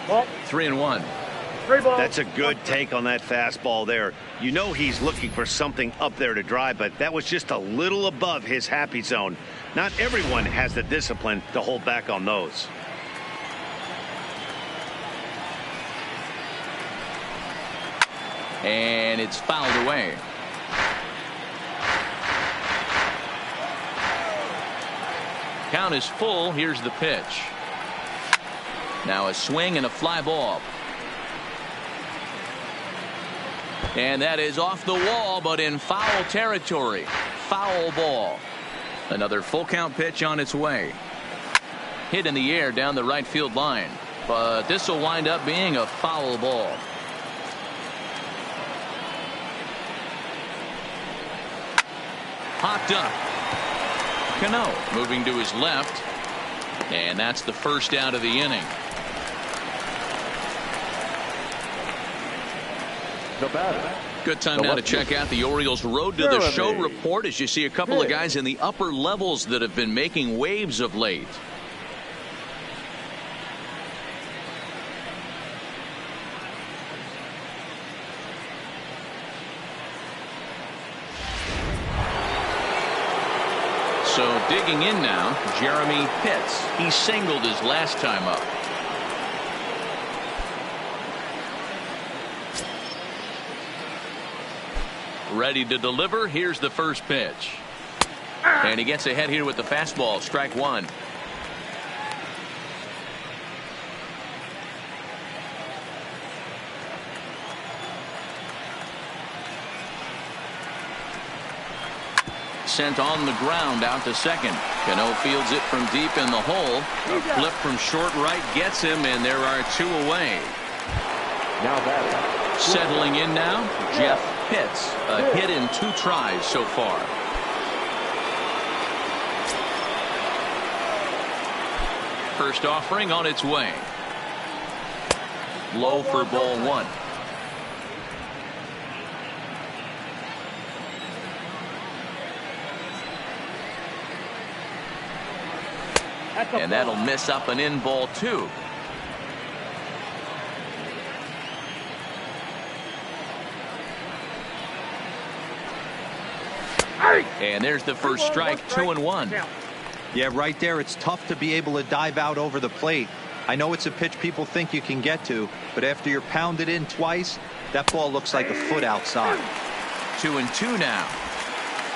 Ball. 3-1. That's a good take on that fastball there. You know he's looking for something up there to drive, but that was just a little above his happy zone. Not everyone has the discipline to hold back on those. And it's fouled away. Count is full. Here's the pitch. Now a swing and a fly ball. And that is off the wall, but in foul territory. Foul ball. Another full count pitch on its way. Hit in the air down the right field line. But this will wind up being a foul ball. popped up. Cano moving to his left. And that's the first out of the inning. The batter. Good time now to check out the Orioles Road to the Show report as you see a couple of guys in the upper levels that have been making waves of late. So digging in now, Jeremy Pitts. He singled his last time up. Ready to deliver. Here's the first pitch. And he gets ahead here with the fastball. Strike one. Sent on the ground out to second. Cano fields it from deep in the hole. A flip from short right gets him, and there are two away. Now batting. Settling in now, Jeff Pitts. A hit in 2 tries so far. First offering on its way. Low for ball 1. And that'll miss up and in ball 2. And there's the first strike. 2-1. Yeah, right there. It's tough to be able to dive out over the plate. I know it's a pitch people think you can get to, but after you're pounded in twice, that ball looks like a foot outside. 2-2 now.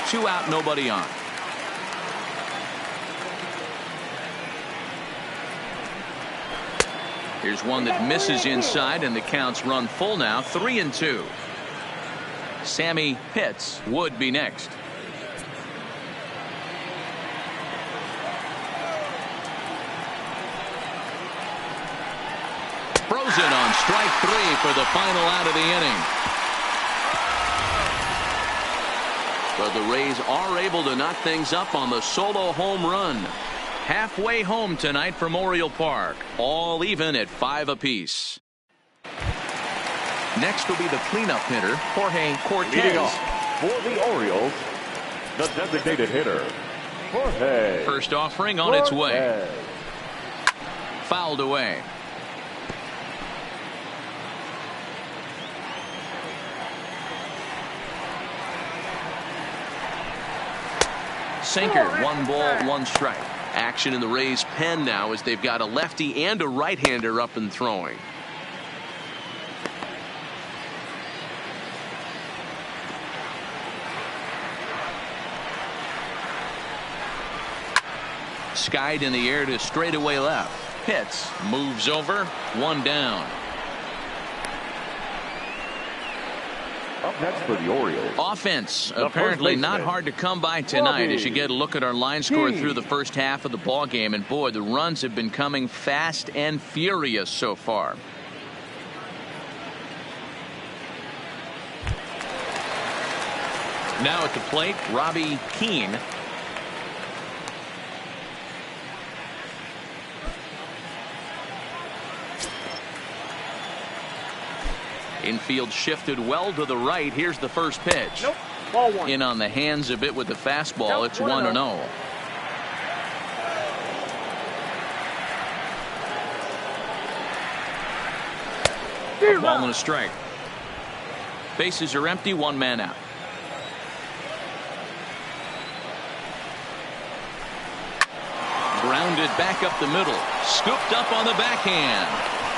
2 out, nobody on. Here's one that misses inside, and the count's run full now. 3-2. Sammy Pitts would be next. Frozen on strike 3 for the final out of the inning. But the Rays are able to knock things up on the solo home run. Halfway home tonight from Oriole Park. All even at 5 apiece. Next will be the cleanup hitter, Jorge Cortez. Leading off for the Orioles, the designated hitter, Jorge. First offering on its way. Fouled away. Sinker, 1 ball, 1 strike. Action in the Rays' pen now as they've got a lefty and a right-hander up and throwing. Skied in the air to straightaway left. Pitts moves over. 1 down. Up next for the Orioles. Offense apparently not hard to come by tonight as you get a look at our line score through the first half of the ball game, and boy, the runs have been coming fast and furious so far. Now at the plate, Robbie Keane. Infield shifted well to the right. Here's the first pitch. Nope. Ball 1. In on the hands a bit with the fastball. It's 1-0. A ball and a strike. Bases are empty. 1 man out. Grounded back up the middle. Scooped up on the backhand.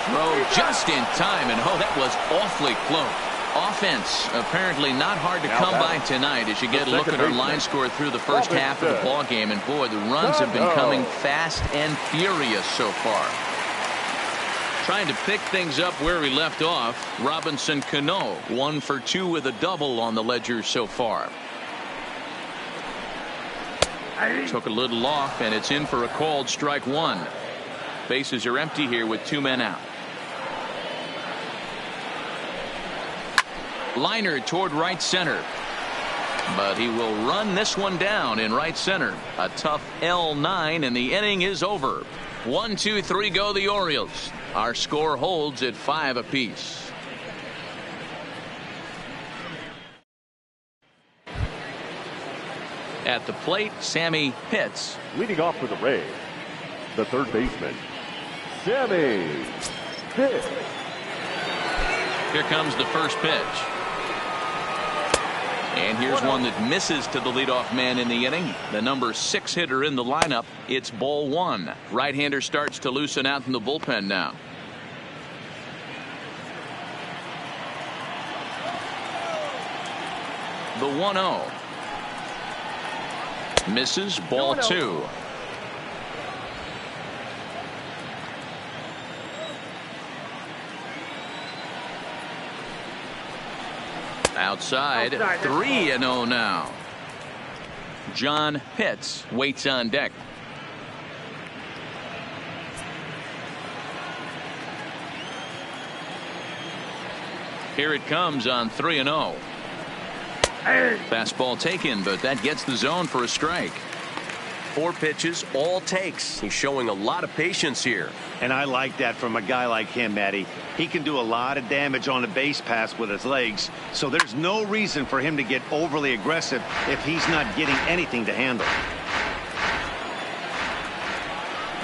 Throw just in time, and that was awfully close. Offense apparently not hard to come by tonight as you get a look at our line score through the first half of the ball game, and boy, the runs have been coming fast and furious so far. Trying to pick things up where we left off, Robinson Cano 1 for 2 with a double on the ledger so far. Took a little off, and it's in for a called strike 1. Bases are empty here with 2 men out. Liner toward right center. But he will run this one down in right center. A tough L9, and the inning is over. 1, 2, 3 go the Orioles. Our score holds at 5 apiece. At the plate, Sammy Pitts. Leading off for the Rays, the third baseman, Sammy Pitts. Here comes the first pitch. And here's one that misses to the leadoff man in the inning. The number 6 hitter in the lineup. It's ball 1. Right-hander starts to loosen out in the bullpen now. The 1-0. Misses, ball 2. Outside, 3-0 now. John Pitts waits on deck. Here it comes on 3-0. Fastball taken, but that gets the zone for a strike. 4 pitches, all takes. He's showing a lot of patience here. And I like that from a guy like him, Matty. He can do a lot of damage on a base pass with his legs, so there's no reason for him to get overly aggressive if he's not getting anything to handle.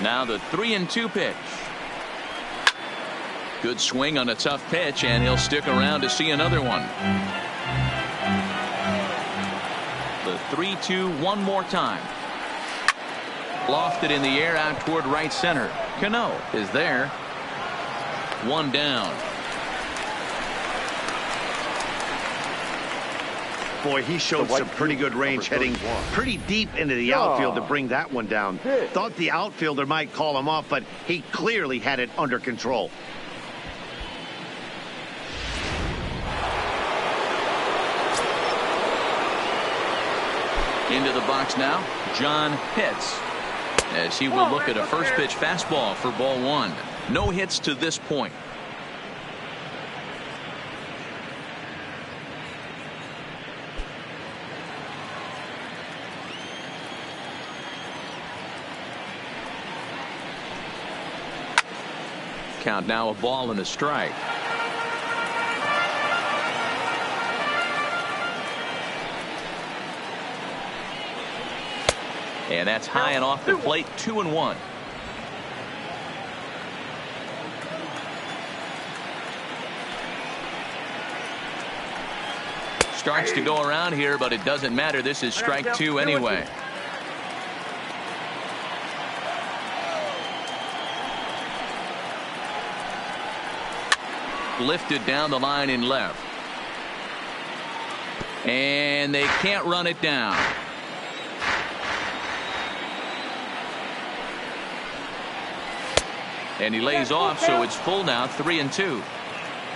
Now the 3-2 pitch. Good swing on a tough pitch, and he'll stick around to see another one. The 3-2 one more time. Lofted in the air out toward right center. Cano is there. 1 down. Boy, he showed some pretty good range heading pretty deep into the outfield to bring that one down. Thought the outfielder might call him off, but he clearly had it under control. Into the box now, John Pitts, as he will look at a first pitch fastball for ball 1. No hits to this point. Count now, a ball and a strike. And that's high and off the plate. 2-1. Starts to go around here, but it doesn't matter. This is strike 2 anyway. Lifted down the line in left. And they can't run it down. And he lays off, so it's full now, 3-2.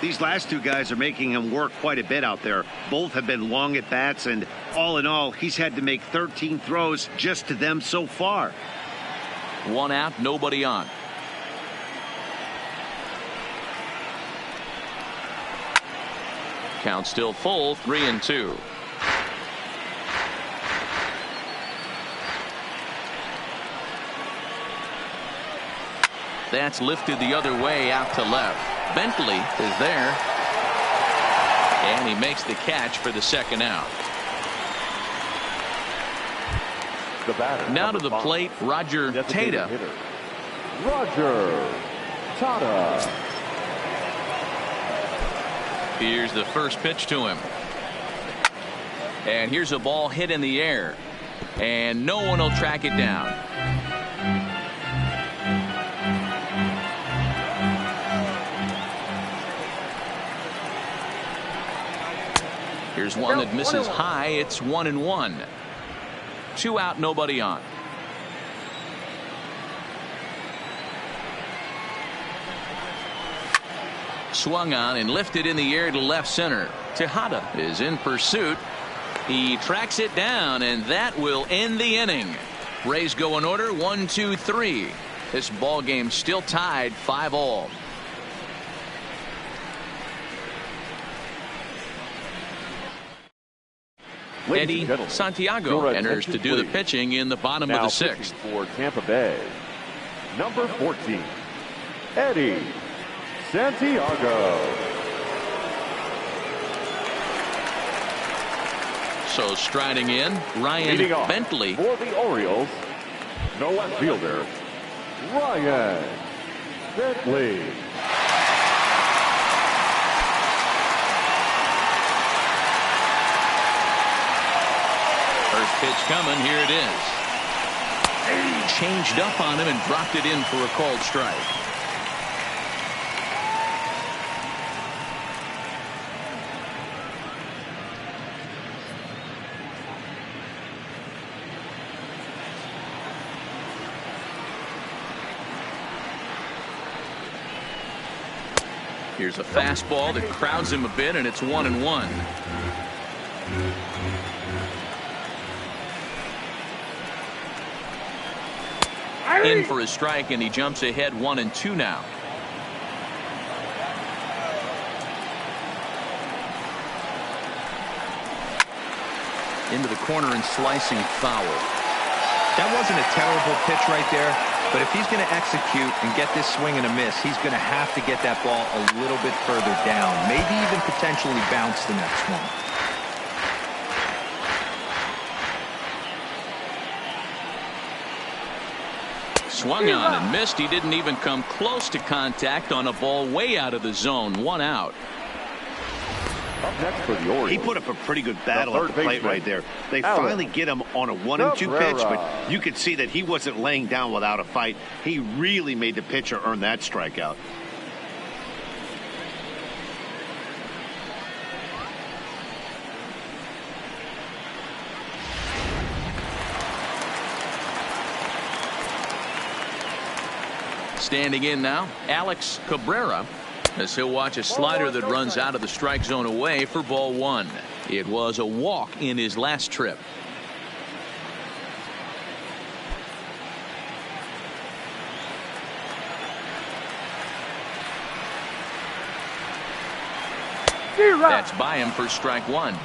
These last 2 guys are making him work quite a bit out there. Both have been long at bats, and all in all, he's had to make 13 throws just to them so far. 1 out, nobody on. Count still full, 3-2. That's lifted the other way out to left. Bentley is there. And he makes the catch for the second out. The batter, now to the plate, Roger Tata. Roger Tata. Here's the first pitch to him. And here's a ball hit in the air. And no one will track it down. Here's one that misses high. It's 1-1. 2 out, nobody on. Swung on and lifted in the air to left center. Tejada is in pursuit. He tracks it down, and that will end the inning. Rays go in order, 1, 2, 3. This ball game still tied 5-all. Eddie Santiago enters to do the pitching in the bottom of the sixth. For Tampa Bay, number 14, Eddie Santiago. So striding in, Ryan Bentley. For the Orioles, no outfielder, Ryan Bentley. First pitch coming, here it is. Changed up on him and dropped it in for a called strike. Here's a fastball that crowds him a bit, and it's 1-1. In for a strike, and he jumps ahead 1-2 now. Into the corner and slicing foul. That wasn't a terrible pitch right there, but if he's going to execute and get this swing and a miss, he's going to have to get that ball a little bit further down, maybe even potentially bounce the next one. Swung on and missed. He didn't even come close to contact on a ball way out of the zone. 1 out. Up next for the Orioles, he put up a pretty good battle at the plate right there. They finally get him on a 1-2 pitch, but you could see that he wasn't laying down without a fight. He really made the pitcher earn that strikeout. Standing in now, Alex Cabrera, as he'll watch a slider that runs out of the strike zone away for ball 1. It was a walk in his last trip. That's by him for strike 1.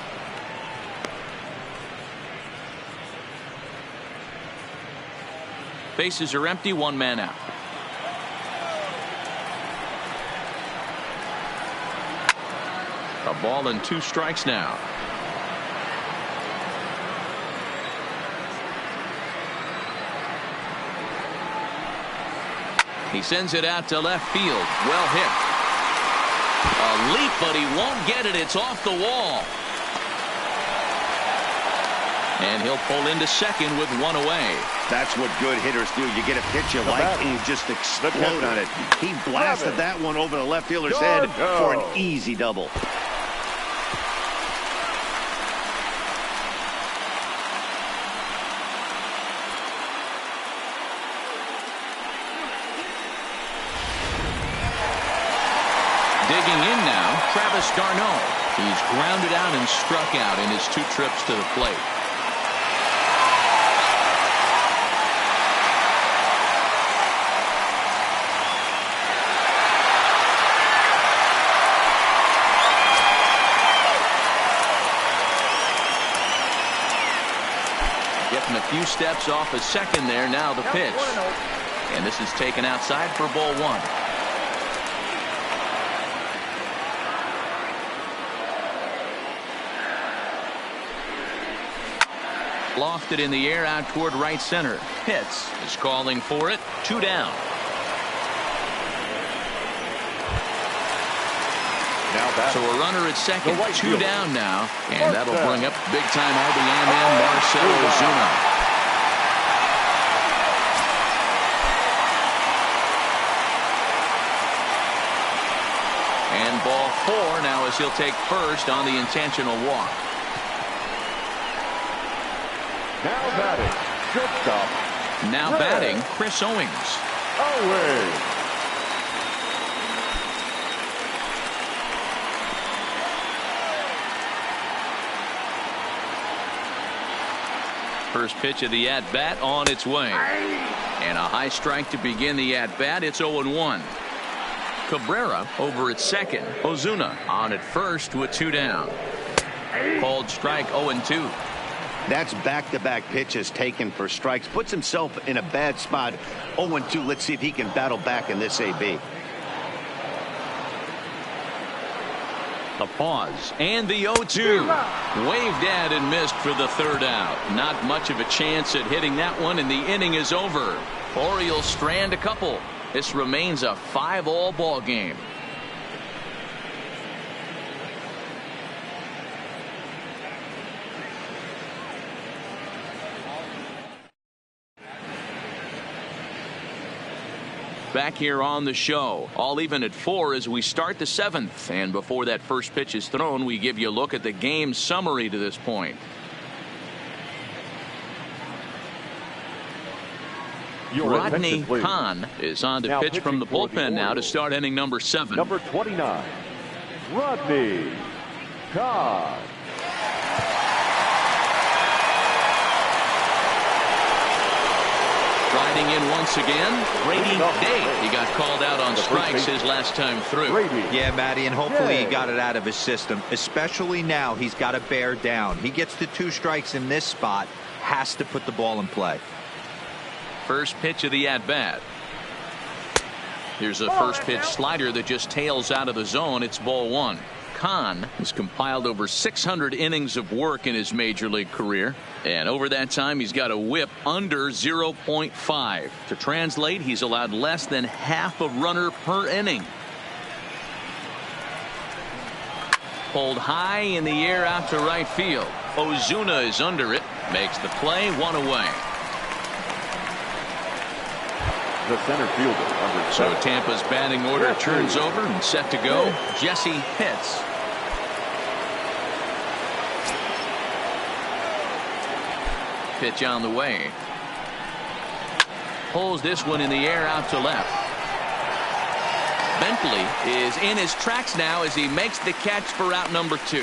Bases are empty, 1 man out. A ball and 2 strikes now. He sends it out to left field. Well hit. A leap, but he won't get it. It's off the wall. And he'll pull into second with 1 away. That's what good hitters do. You get a pitch you like and you just explode on it. He blasted that one over the left fielder's head for an easy double. Digging in now, Travis d'Arnaud. He's grounded out and struck out in his 2 trips to the plate. Getting a few steps off a second there. Now the pitch. And this is taken outside for ball 1. Lofted in the air out toward right center. Pitts is calling for it. 2 down. So a runner at second, 2 down now, and that'll bring up big-time RBI man Marcell Ozuna. And ball 4 now as he'll take first on the intentional walk. Now batting, shortstop. Now batting, Chris Owings. First pitch of the at-bat on its way. And a high strike to begin the at-bat. It's 0-1. Cabrera over at second. Ozuna on at first with 2 down. Called strike 0-2. That's back-to-back pitches taken for strikes. Puts himself in a bad spot. 0-2. Let's see if he can battle back in this AB. The pause and the 0-2. Waved at and missed for the third out. Not much of a chance at hitting that one, and the inning is over. Orioles strand a couple. This remains a 5-all ball game. Back here on the show, all even at 4 as we start the 7th. And before that first pitch is thrown, we give you a look at the game summary to this point. Rodney Kahn is on to pitch from the bullpen now to start inning number 7. Number 29, Rodney Kahn. Riding in once again, Brady Day. He got called out on strikes his last time through. Yeah, Matty, and hopefully he got it out of his system. Especially now, he's got to bear down. He gets to 2 strikes in this spot, has to put the ball in play. First pitch of the at-bat. Here's a first pitch slider that just tails out of the zone. It's ball 1. Kahn has compiled over 600 innings of work in his major league career, and over that time he's got a whip under 0.5. To translate, he's allowed less than half a runner per inning. Pulled high in the air out to right field. Ozuna is under it, makes the play, 1 away. The center fielder under So Tampa's batting order turns over and set to go. Jesse Pitts. Pitch on the way. Pulls this one in the air out to left. Bentley is in his tracks now as he makes the catch for out number 2.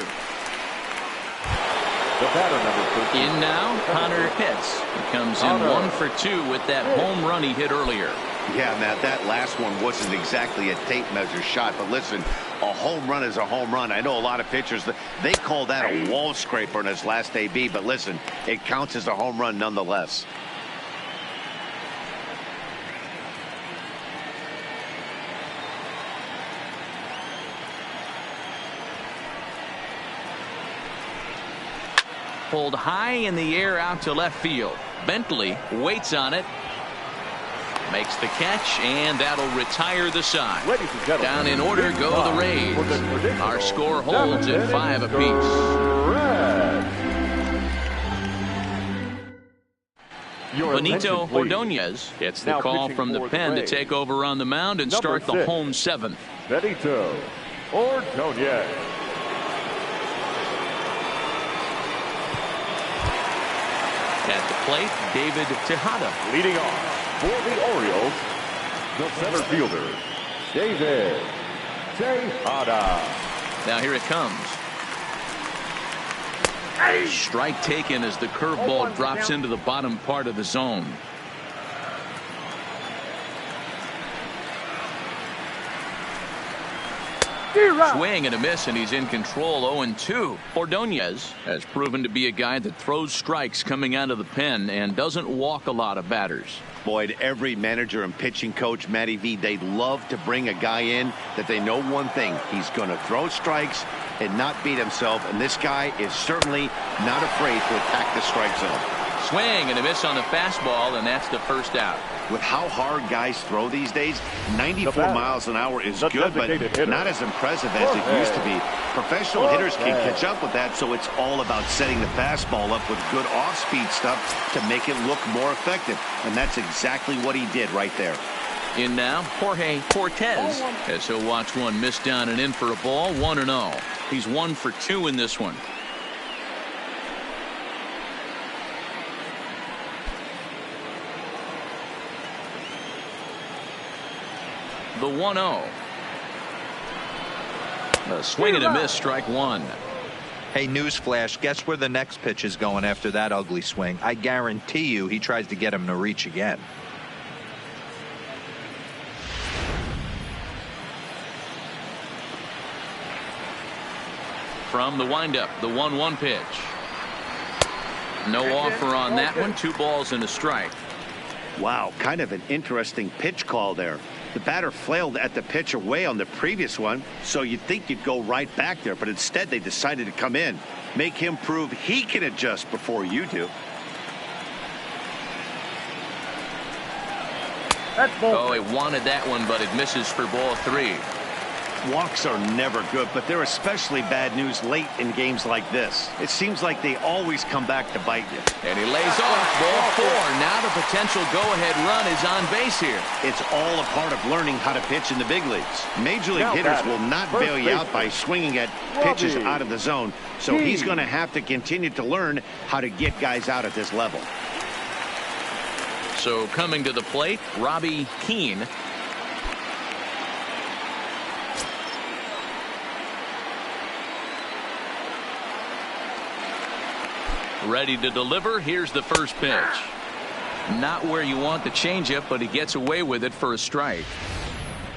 The batter, number 13. In now, Connor Pitts. He comes in 1 for 2 with that home run he hit earlier. Yeah, Matt, that last one wasn't exactly a tape measure shot, but listen, a home run is a home run. I know a lot of pitchers, they call that a wall scraper in his last AB, but listen, it counts as a home run nonetheless. Pulled high in the air out to left field. Bentley waits on it. Makes the catch, and that'll retire the side. Down in order go the Rays. Our score holds at 5 apiece. Benito Ordonez gets the call from the pen to take over on the mound and start the home 7th. Benito Ordonez. At the plate, David Tejada. Leading off for the Orioles, the center fielder, David Tejada. Now here it comes. Strike taken as the curveball drops into the bottom part of the zone. Swing and a miss, and he's in control. 0-2. Ordonez has proven to be a guy that throws strikes coming out of the pen and doesn't walk a lot of batters. Boyd, every manager and pitching coach, Matty V, they love to bring a guy in that they know one thing. He's going to throw strikes and not beat himself, and this guy is certainly not afraid to attack the strike zone. Swing and a miss on the fastball, and that's the first out. With how hard guys throw these days, 94 miles an hour is good, but not as impressive as it used to be. Professional hitters can catch up with that, so it's all about setting the fastball up with good off-speed stuff to make it look more effective, and that's exactly what he did right there. In now, Jorge Cortez, as he'll watch one miss down and in for a ball, 1-0. He's 1 for 2 in this one. The 1-0. A swing and a miss, strike 1. Hey, newsflash, guess where the next pitch is going after that ugly swing? I guarantee you he tries to get him to reach again. from the windup, the 1-1 pitch. No offer on that one. 2 balls and a strike. Wow, kind of an interesting pitch call there. The batter flailed at the pitch away on the previous one, so you'd think you'd go right back there, but instead they decided to come in. Make him prove he can adjust before you do. Oh, he wanted that one, but it misses for ball 3. Walks are never good, but they're especially bad news late in games like this. It seems like they always come back to bite you. And he lays off ball 4. Now the potential go-ahead run is on base here. It's all a part of learning how to pitch in the big leagues. Major league hitters will not bail you out by swinging at pitches out of the zone, so he's going to have to continue to learn how to get guys out at this level. So coming to the plate, Robbie Keane. Ready to deliver. Here's the first pitch. Not where you want the changeup, but he gets away with it for a strike.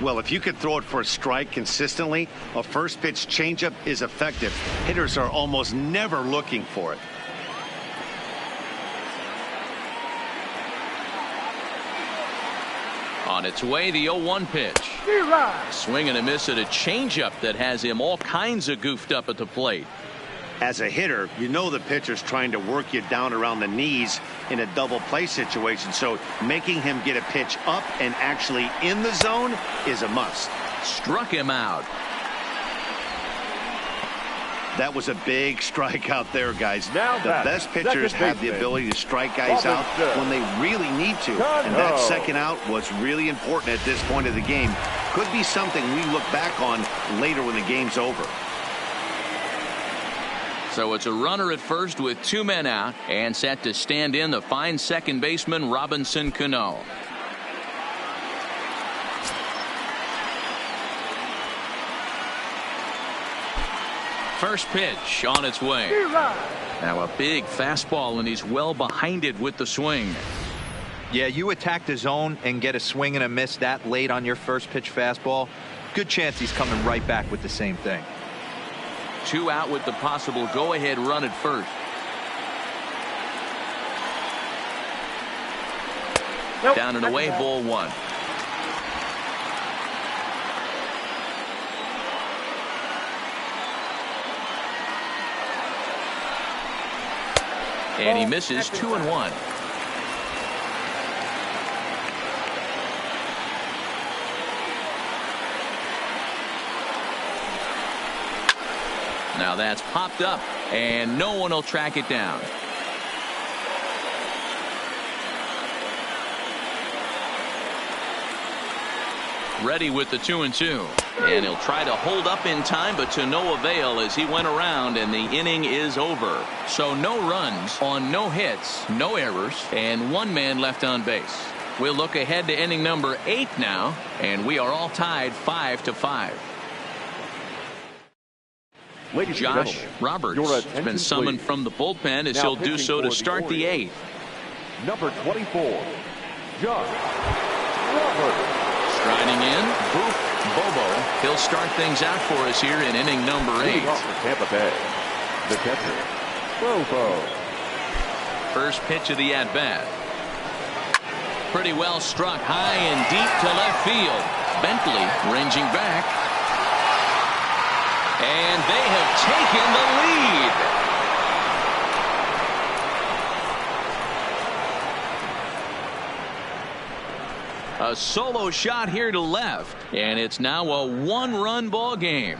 Well, if you could throw it for a strike consistently, a first pitch changeup is effective. Hitters are almost never looking for it. On its way, the 0-1 pitch. Swing and a miss at a changeup that has him all kinds of goofed up at the plate. As a hitter, you know the pitcher's trying to work you down around the knees in a double play situation, so making him get a pitch up and actually in the zone is a must. Struck him out. That was a big strikeout there, guys. Now the best pitchers have the ability to strike guys out when they really need to, and that second out was really important at this point of the game. Could be something we look back on later when the game's over. So it's a runner at first with 2 men out, and set to stand in the fine second baseman Robinson Cano. First pitch on its way. Now a big fastball, and he's well behind it with the swing. Yeah, you attack the zone and get a swing and a miss that late on your first pitch fastball. Good chance he's coming right back with the same thing. 2 out with the possible go-ahead run at first. Down and away, ball 1. And he misses. 2-1. Now that's popped up, and no one will track it down. Ready with the 2-2. And he'll try to hold up in time, but to no avail as he went around, and the inning is over. So no runs on no hits, no errors, and 1 man left on base. We'll look ahead to inning number 8 now, and we are all tied 5-5. Josh Roberts has been summoned from the bullpen as he'll do so to start the 8th. Number 24, Josh Roberts. Striding in, Boof Bobo. He'll start things out for us here in inning number 8. Tampa Bay, the catcher, Bobo. First pitch of the at-bat. Pretty well struck high and deep to left field. Bentley ranging back. And they have taken the lead. A solo shot here to left, and it's now a 1-run ball game.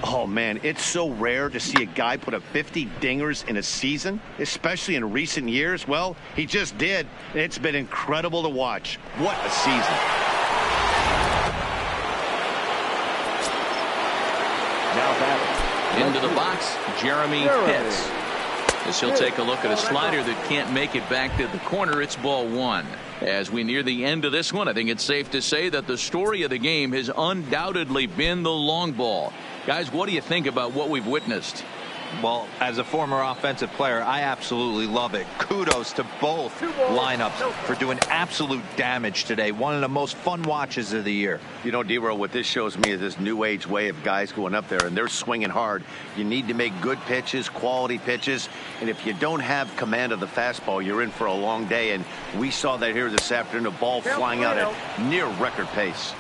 Oh, man, it's so rare to see a guy put up 50 dingers in a season, especially in recent years. Well, he just did. It's been incredible to watch. What a season. Now batting. Into the box, Jeremy Pitts. As he'll take a look at a slider that can't make it back to the corner. It's ball one. As we near the end of this one, I think it's safe to say that the story of the game has undoubtedly been the long ball. Guys, what do you think about what we've witnessed? Well, as a former offensive player, I absolutely love it. Kudos to both lineups for doing absolute damage today. One of the most fun watches of the year. You know, D-Roll, what this shows me is this new age way of guys going up there and they're swinging hard. You need to make good pitches, quality pitches, and if you don't have command of the fastball, you're in for a long day, and we saw that here this afternoon, a ball flying out at near record pace.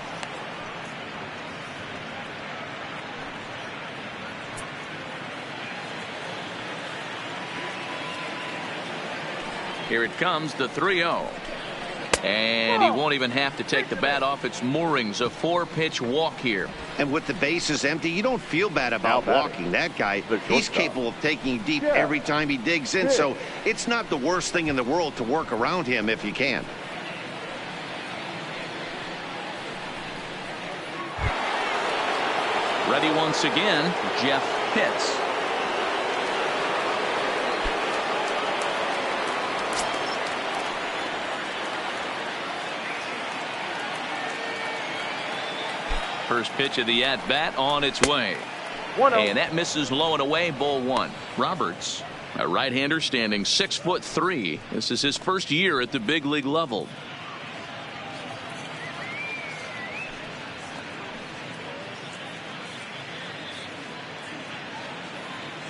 Here it comes, the 3-0. And he won't even have to take the bat off its moorings. A 4-pitch walk here. And with the bases empty, you don't feel bad about walking that guy. He's capable of taking deep every time he digs in, so it's not the worst thing in the world to work around him if you can. Ready once again, Jeff Pitts. First pitch of the at-bat on its way. And that misses low and away, ball one. Roberts, a right-hander standing 6'3". This is his first year at the big league level.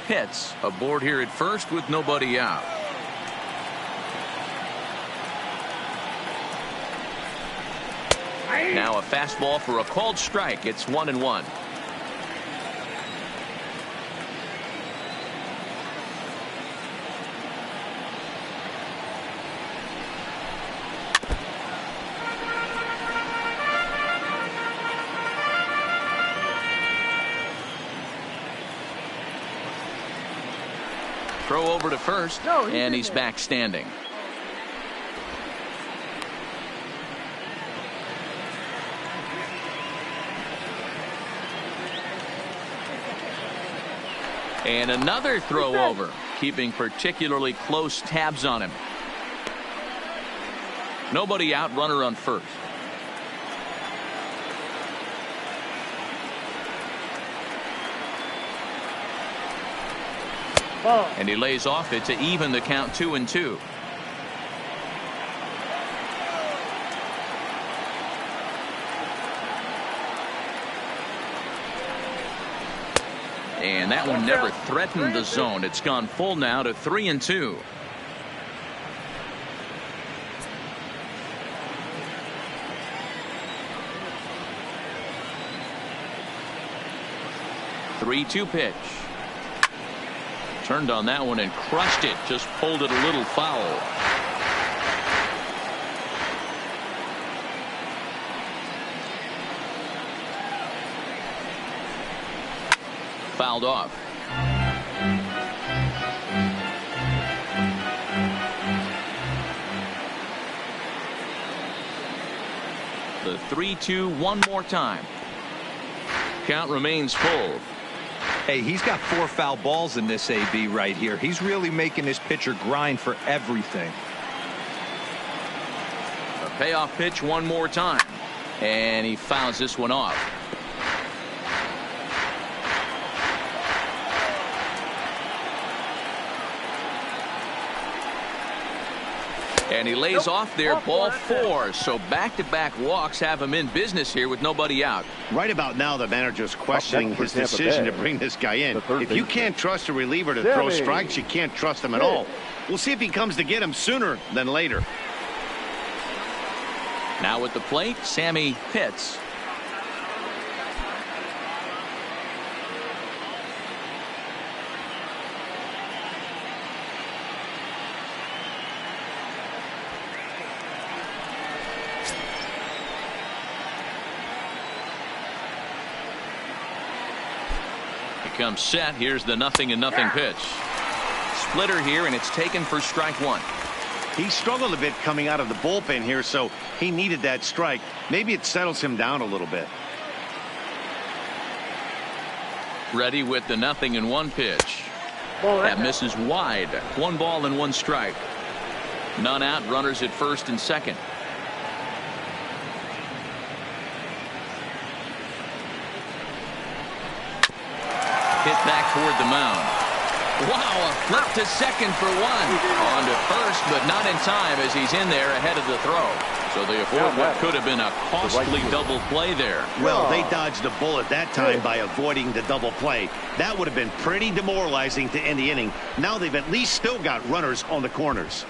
Pitts aboard here at first with nobody out. Now a fastball for a called strike. It's 1-1. Throw over to first, and he's back standing. And another throw over, keeping particularly close tabs on him. Nobody out, runner on first. And he lays off it to even the count 2-2. And that one never threatened the zone. It's gone full now to 3-2. Three-two pitch. Turned on that one and crushed it. Just pulled it a little foul. Fouled off. The 3-2 one more time. Count remains full. Hey, he's got 4 foul balls in this AB right here. He's really making his pitcher grind for everything. A payoff pitch one more time. And he fouls this one off. And he lays off there, ball 4. So back-to-back walks have him in business here with nobody out. Right about now, the manager's questioning his decision to bring this guy in. If you can't trust a reliever to throw strikes, you can't trust him at all. We'll see if he comes to get him sooner than later. Now at the plate, Sammy Pitts. Comes set. Here's the 0-0 pitch. Splitter here, and it's taken for strike one. He struggled a bit coming out of the bullpen here, so he needed that strike. Maybe it settles him down a little bit. Ready with the 0-1 pitch. That misses wide. 1 ball and 1 strike. None out. Runners at first and second. Hit back toward the mound. Wow, a flip to second for 1. On to first, but not in time as he's in there ahead of the throw. So they avoid what could have been a costly double play there. Well, they dodged a bullet that time by avoiding the double play. That would have been pretty demoralizing to end the inning. Now they've at least still got runners on the corners.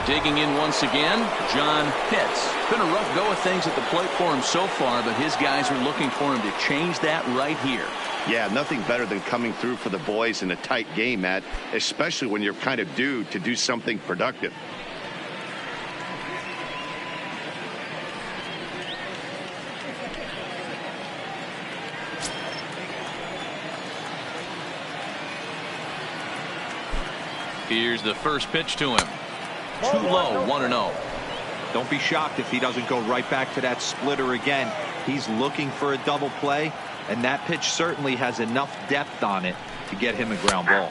Digging in once again, John Pitts. Been a rough go of things at the plate for him so far, but his guys are looking for him to change that right here. Yeah, nothing better than coming through for the boys in a tight game, Matt, especially when you're kind of due to do something productive. Here's the first pitch to him. Too low, 1-0. Don't be shocked if he doesn't go right back to that splitter again. He's looking for a double play, and that pitch certainly has enough depth on it to get him a ground ball.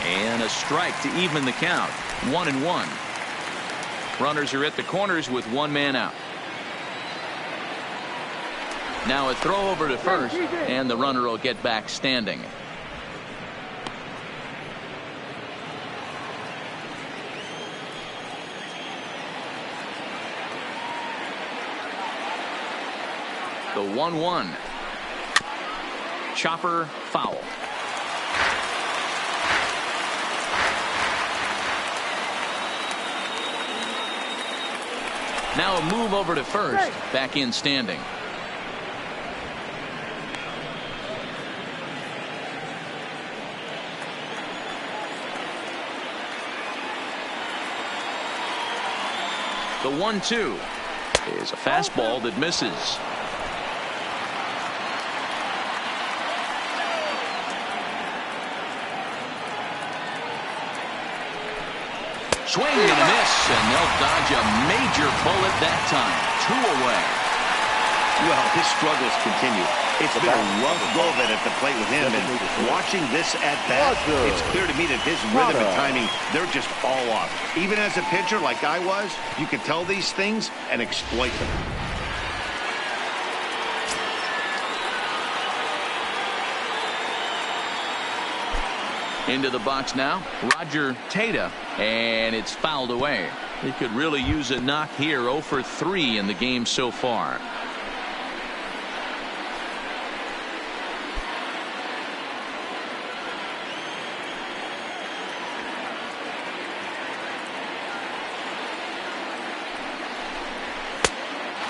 And a strike to even the count. 1-1. Runners are at the corners with 1 man out. Now a throw over to first, and the runner will get back standing. The 1-1. Chopper foul. Now a move over to first. Back in standing. The 1-2 is a fastball that misses. Swing and a miss, and they'll dodge a major bullet that time. 2 away. Well, his struggles continue. It's been a rough go of it at the plate with him, and watching this at bat, it's clear to me that his rhythm and timing, they're just all off. Even as a pitcher like I was, you can tell these things and exploit them. Into the box now, Roger Tata, and it's fouled away. He could really use a knock here. 0 for 3 in the game so far.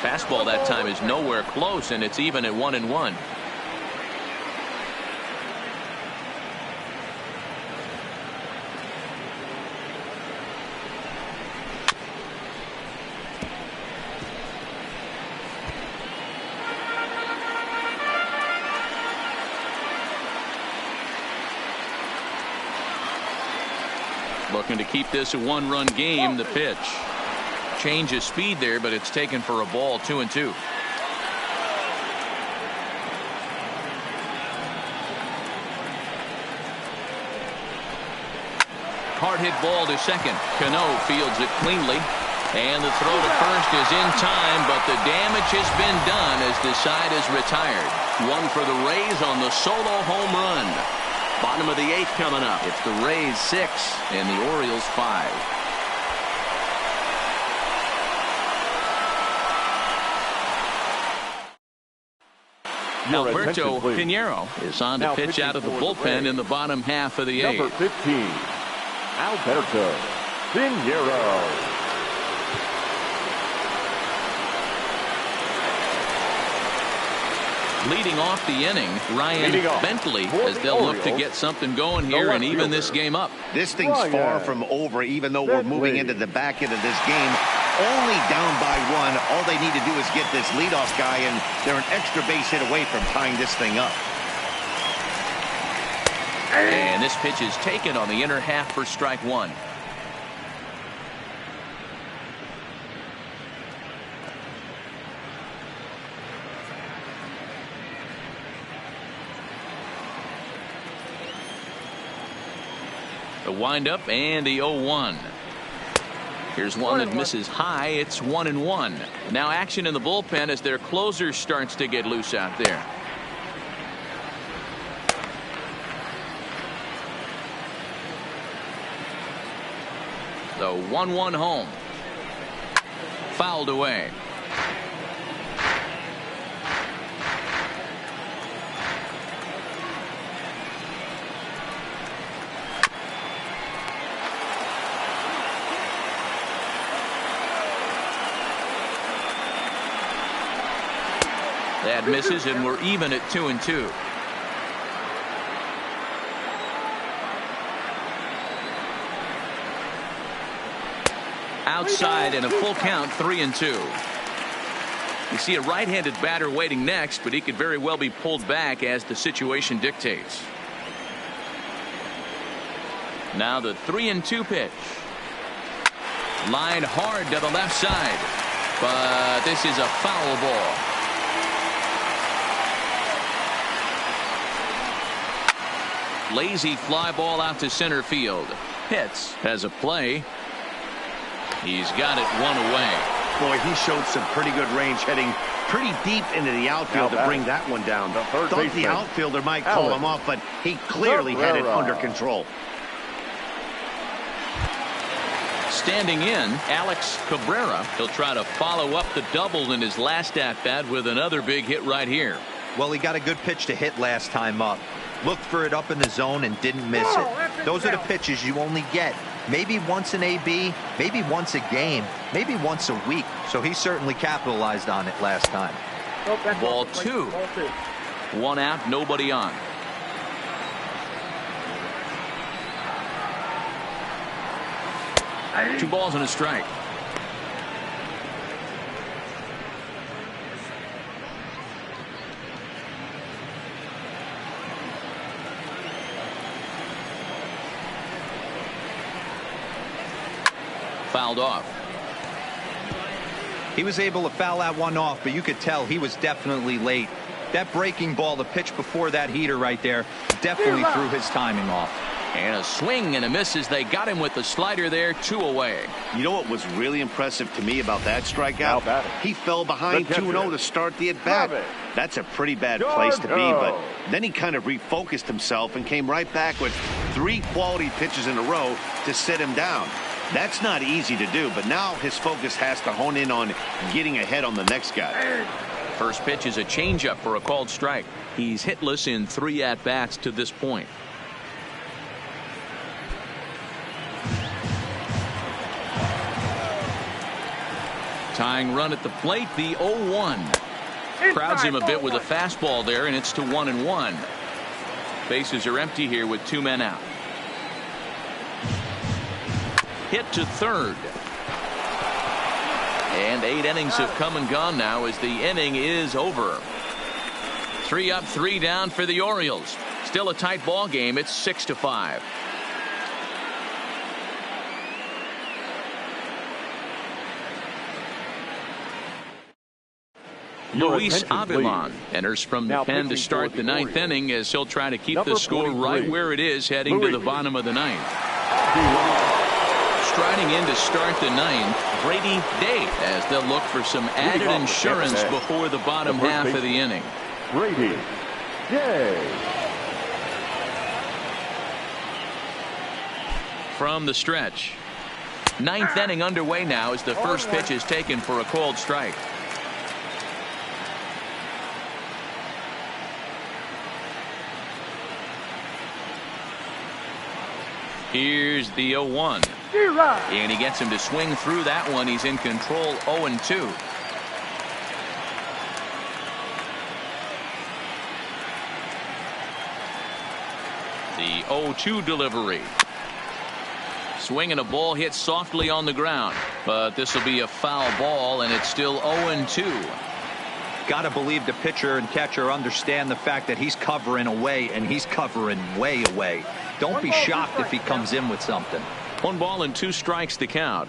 Fastball that time is nowhere close, and it's even at 1-1. Looking to keep this a 1-run game. The pitch. Change of speed there, but it's taken for a ball. 2-2. Hard hit ball to second. Cano fields it cleanly. And the throw to first is in time, but the damage has been done as the side is retired. 1 for the Rays on the solo home run. Bottom of the 8th coming up. It's the Rays 6 and the Orioles 5. Alberto Pinheiro is on to pitch out of the bullpen in the bottom half of the 8th. Number 15, Alberto Pinheiro. Leading off the inning, Ryan Bentley, as they'll look to get something going here and even this game up. This thing's far from over, even though we're moving into the back end of this game. Only down by 1. All they need to do is get this leadoff guy, and they're an extra base hit away from tying this thing up. And this pitch is taken on the inner half for strike 1. The windup and the 0-1. Here's one that misses high. It's 1-1. Now action in the bullpen as their closer starts to get loose out there. The 1-1 home. Fouled away. That misses, and we're even at 2-2. Outside and a full count, 3-2. You see a right-handed batter waiting next, but he could very well be pulled back as the situation dictates. Now the 3-2 pitch. Line hard to the left side, but this is a foul ball. Lazy fly ball out to center field. Pitts has a play. He's got it one away. Boy, he showed some pretty good range heading pretty deep into the outfield to bring that one down. Thought the outfielder might call him off, but he clearly had it under control. Standing in, Alex Cabrera. He'll try to follow up the double in his last at-bat with another big hit right here. Well, he got a good pitch to hit last time up. Looked for it up in the zone and didn't miss it. Those are the pitches you only get maybe once an AB, maybe once a game, maybe once a week. So he certainly capitalized on it last time. Ball two. One out, nobody on. Two balls and a strike. Fouled off. He was able to foul that one off, but you could tell he was definitely late. That breaking ball, the pitch before that heater right there, definitely threw his timing off. And a swing and a miss as they got him with the slider there, 2 away. You know what was really impressive to me about that strikeout? He fell behind 2-0 to start the at-bat. That's a pretty bad place to be, but then he kind of refocused himself and came right back with 3 quality pitches in a row to sit him down. That's not easy to do, but now his focus has to hone in on getting ahead on the next guy. First pitch is a changeup for a called strike. He's hitless in 3 at-bats to this point. Tying run at the plate, the 0-1. Crowds him a bit with a fastball there, and it's to 1-1. Bases are empty here with 2 men out. Hit to third. And 8 innings have come and gone now as the inning is over. 3 up, 3 down for the Orioles. Still a tight ball game. It's 6-5. Luis Avilan enters from the pen to start the 9th inning as he'll try to keep the score right where it is heading to the bottom of the 9th. Striding in to start the 9th, Brady Day, as they'll look for some added insurance before the bottom half of the inning. Brady Day. From the stretch. 9th inning underway now as the first pitch is taken for a called strike. Here's the 0-1. And he gets him to swing through that one. He's in control, 0-2. The 0-2 delivery. Swinging a ball hit softly on the ground. But this will be a foul ball, and it's still 0-2. Got to believe the pitcher and catcher understand the fact that he's covering away, and he's covering way away. Don't be shocked if he comes in with something. 1 ball and 2 strikes to count.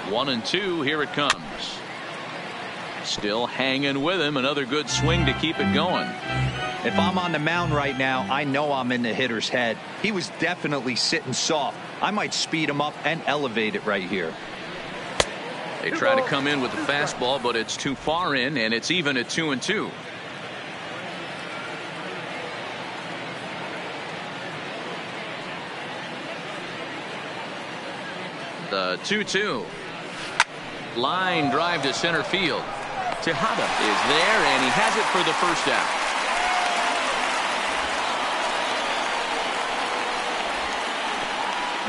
1-2. Here it comes. Still hanging with him. Another good swing to keep it going. If I'm on the mound right now, I know I'm in the hitter's head. He was definitely sitting soft. I might speed him up and elevate it right here. They try to come in with the fastball, but it's too far in, and it's even at 2-2. The 2-2. Line drive to center field. Tejada is there, and he has it for the first out.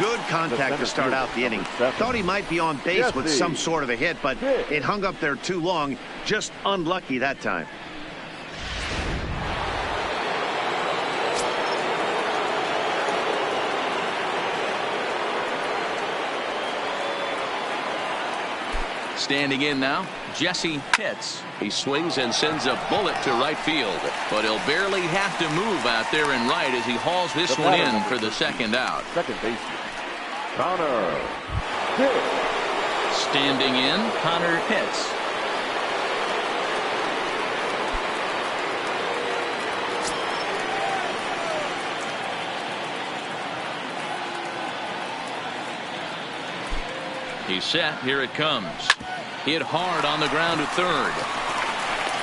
Good contact to start out the inning. Thought he might be on base with some sort of a hit, but it hung up there too long. Just unlucky that time. Standing in now, Jesse Pitts. He swings and sends a bullet to right field, but he'll barely have to move out there in right as he hauls this one in for the second out. Second baseman, Connor Pitts. Standing in, Connor Pitts. He's set. Here it comes. Hit hard on the ground to third.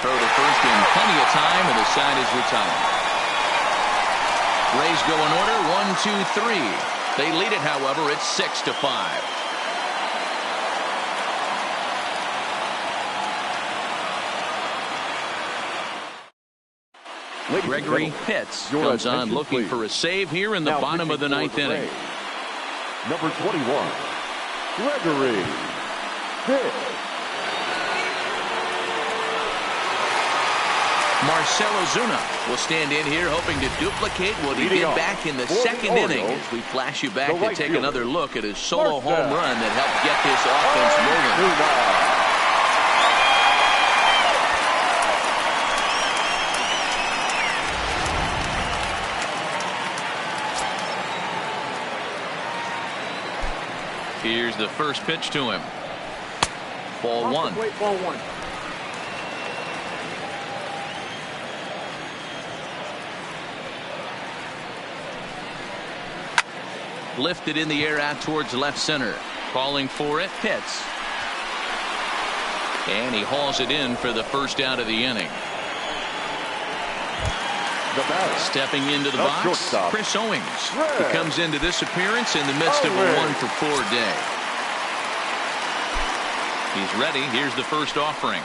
Throw to first in plenty of time, and the side is retired. Rays go in order. 1, 2, 3. They lead it, however. It's 6-5. Gregory Pitts comes on looking for a save here in the bottom of the ninth inning. Number 21, Gregory Pitts. Marcell Ozuna will stand in here hoping to duplicate what he did back in the second inning as we flash you back to take another look at his solo home run that helped get this offense moving. Here's the first pitch to him. Ball one. Ball one. Lifted in the air out towards left center. Calling for it, Pitts. And he hauls it in for the first out of the inning. Stepping into the box, shortstop, Chris Owings. He comes into this appearance in the midst of a 1-for-4 day. He's ready. Here's the first offering.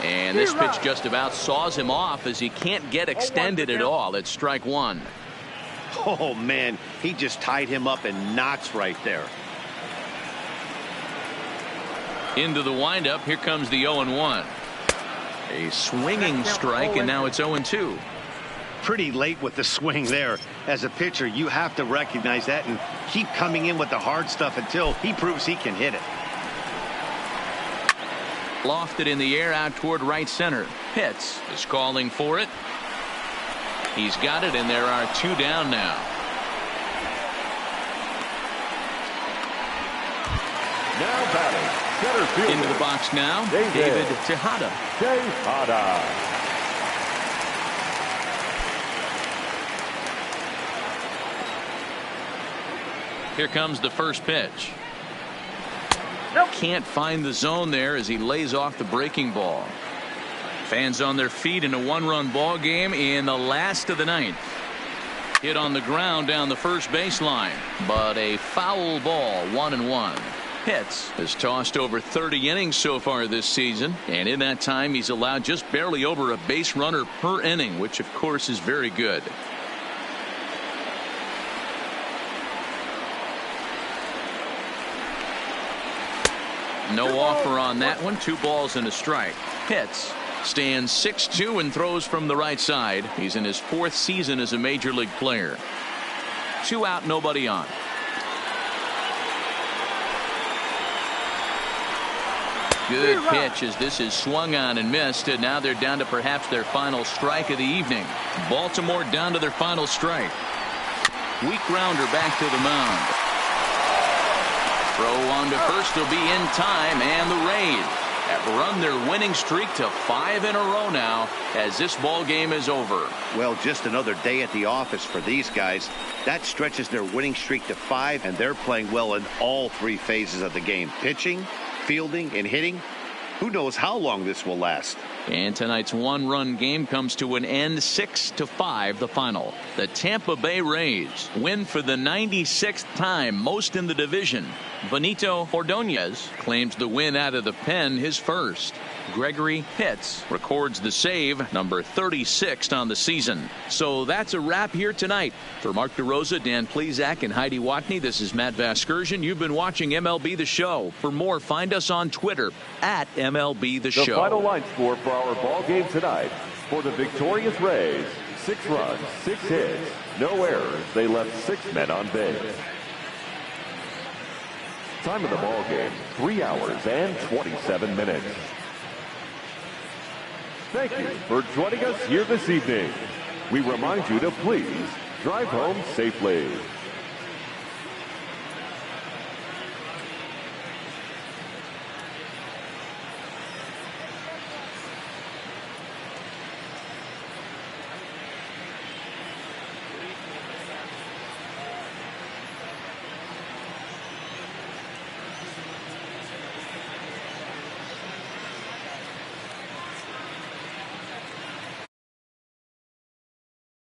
And this pitch just about saws him off as he can't get extended at all. It's strike one. Oh, man, he just tied him up in knots right there. Into the windup. Here comes the 0-1. A swinging strike, and now it's 0-2. Pretty late with the swing there. As a pitcher, you have to recognize that and keep coming in with the hard stuff until he proves he can hit it. Lofted in the air out toward right center. Pitts is calling for it. He's got it, and there are two down now. Now batting, center fielder. Into the box now, David Tejada. Here comes the first pitch. Can't find the zone there as he lays off the breaking ball. Fans on their feet in a one-run ball game in the last of the ninth. Hit on the ground down the first baseline, but a foul ball. 1-1. Pitts has tossed over 30 innings so far this season, and in that time he's allowed just barely over a base runner per inning, which of course is very good. No offer on that one. 2 balls and a strike. Pitts stands 6'2" and throws from the right side. He's in his 4th season as a major league player. 2 out, nobody on. Good pitch as this is swung on and missed, and now they're down to perhaps their final strike of the evening. Baltimore down to their final strike. Weak grounder back to the mound. Throw on to first will be in time, and the Rays have run their winning streak to 5 in a row now as this ball game is over. Well, just another day at the office for these guys. That stretches their winning streak to 5, and they're playing well in all 3 phases of the game. Pitching, fielding, and hitting. Who knows how long this will last. And tonight's one-run game comes to an end, 6-5 the final. The Tampa Bay Rays win for the 96th time, most in the division. Benito Ordonez claims the win out of the pen, his first. Gregory Pitts records the save, number 36 on the season. So that's a wrap here tonight. For Mark DeRosa, Dan Plesac, and Heidi Watney, this is Matt Vasgersian. You've been watching MLB The Show. For more, find us on Twitter at MLB The Show. The final line score for our ball game tonight. For the victorious Rays, 6 runs, 6 hits, no errors. They left 6 men on base. Time of the ball game, 3 hours and 27 minutes. Thank you for joining us here this evening. We remind you to please drive home safely.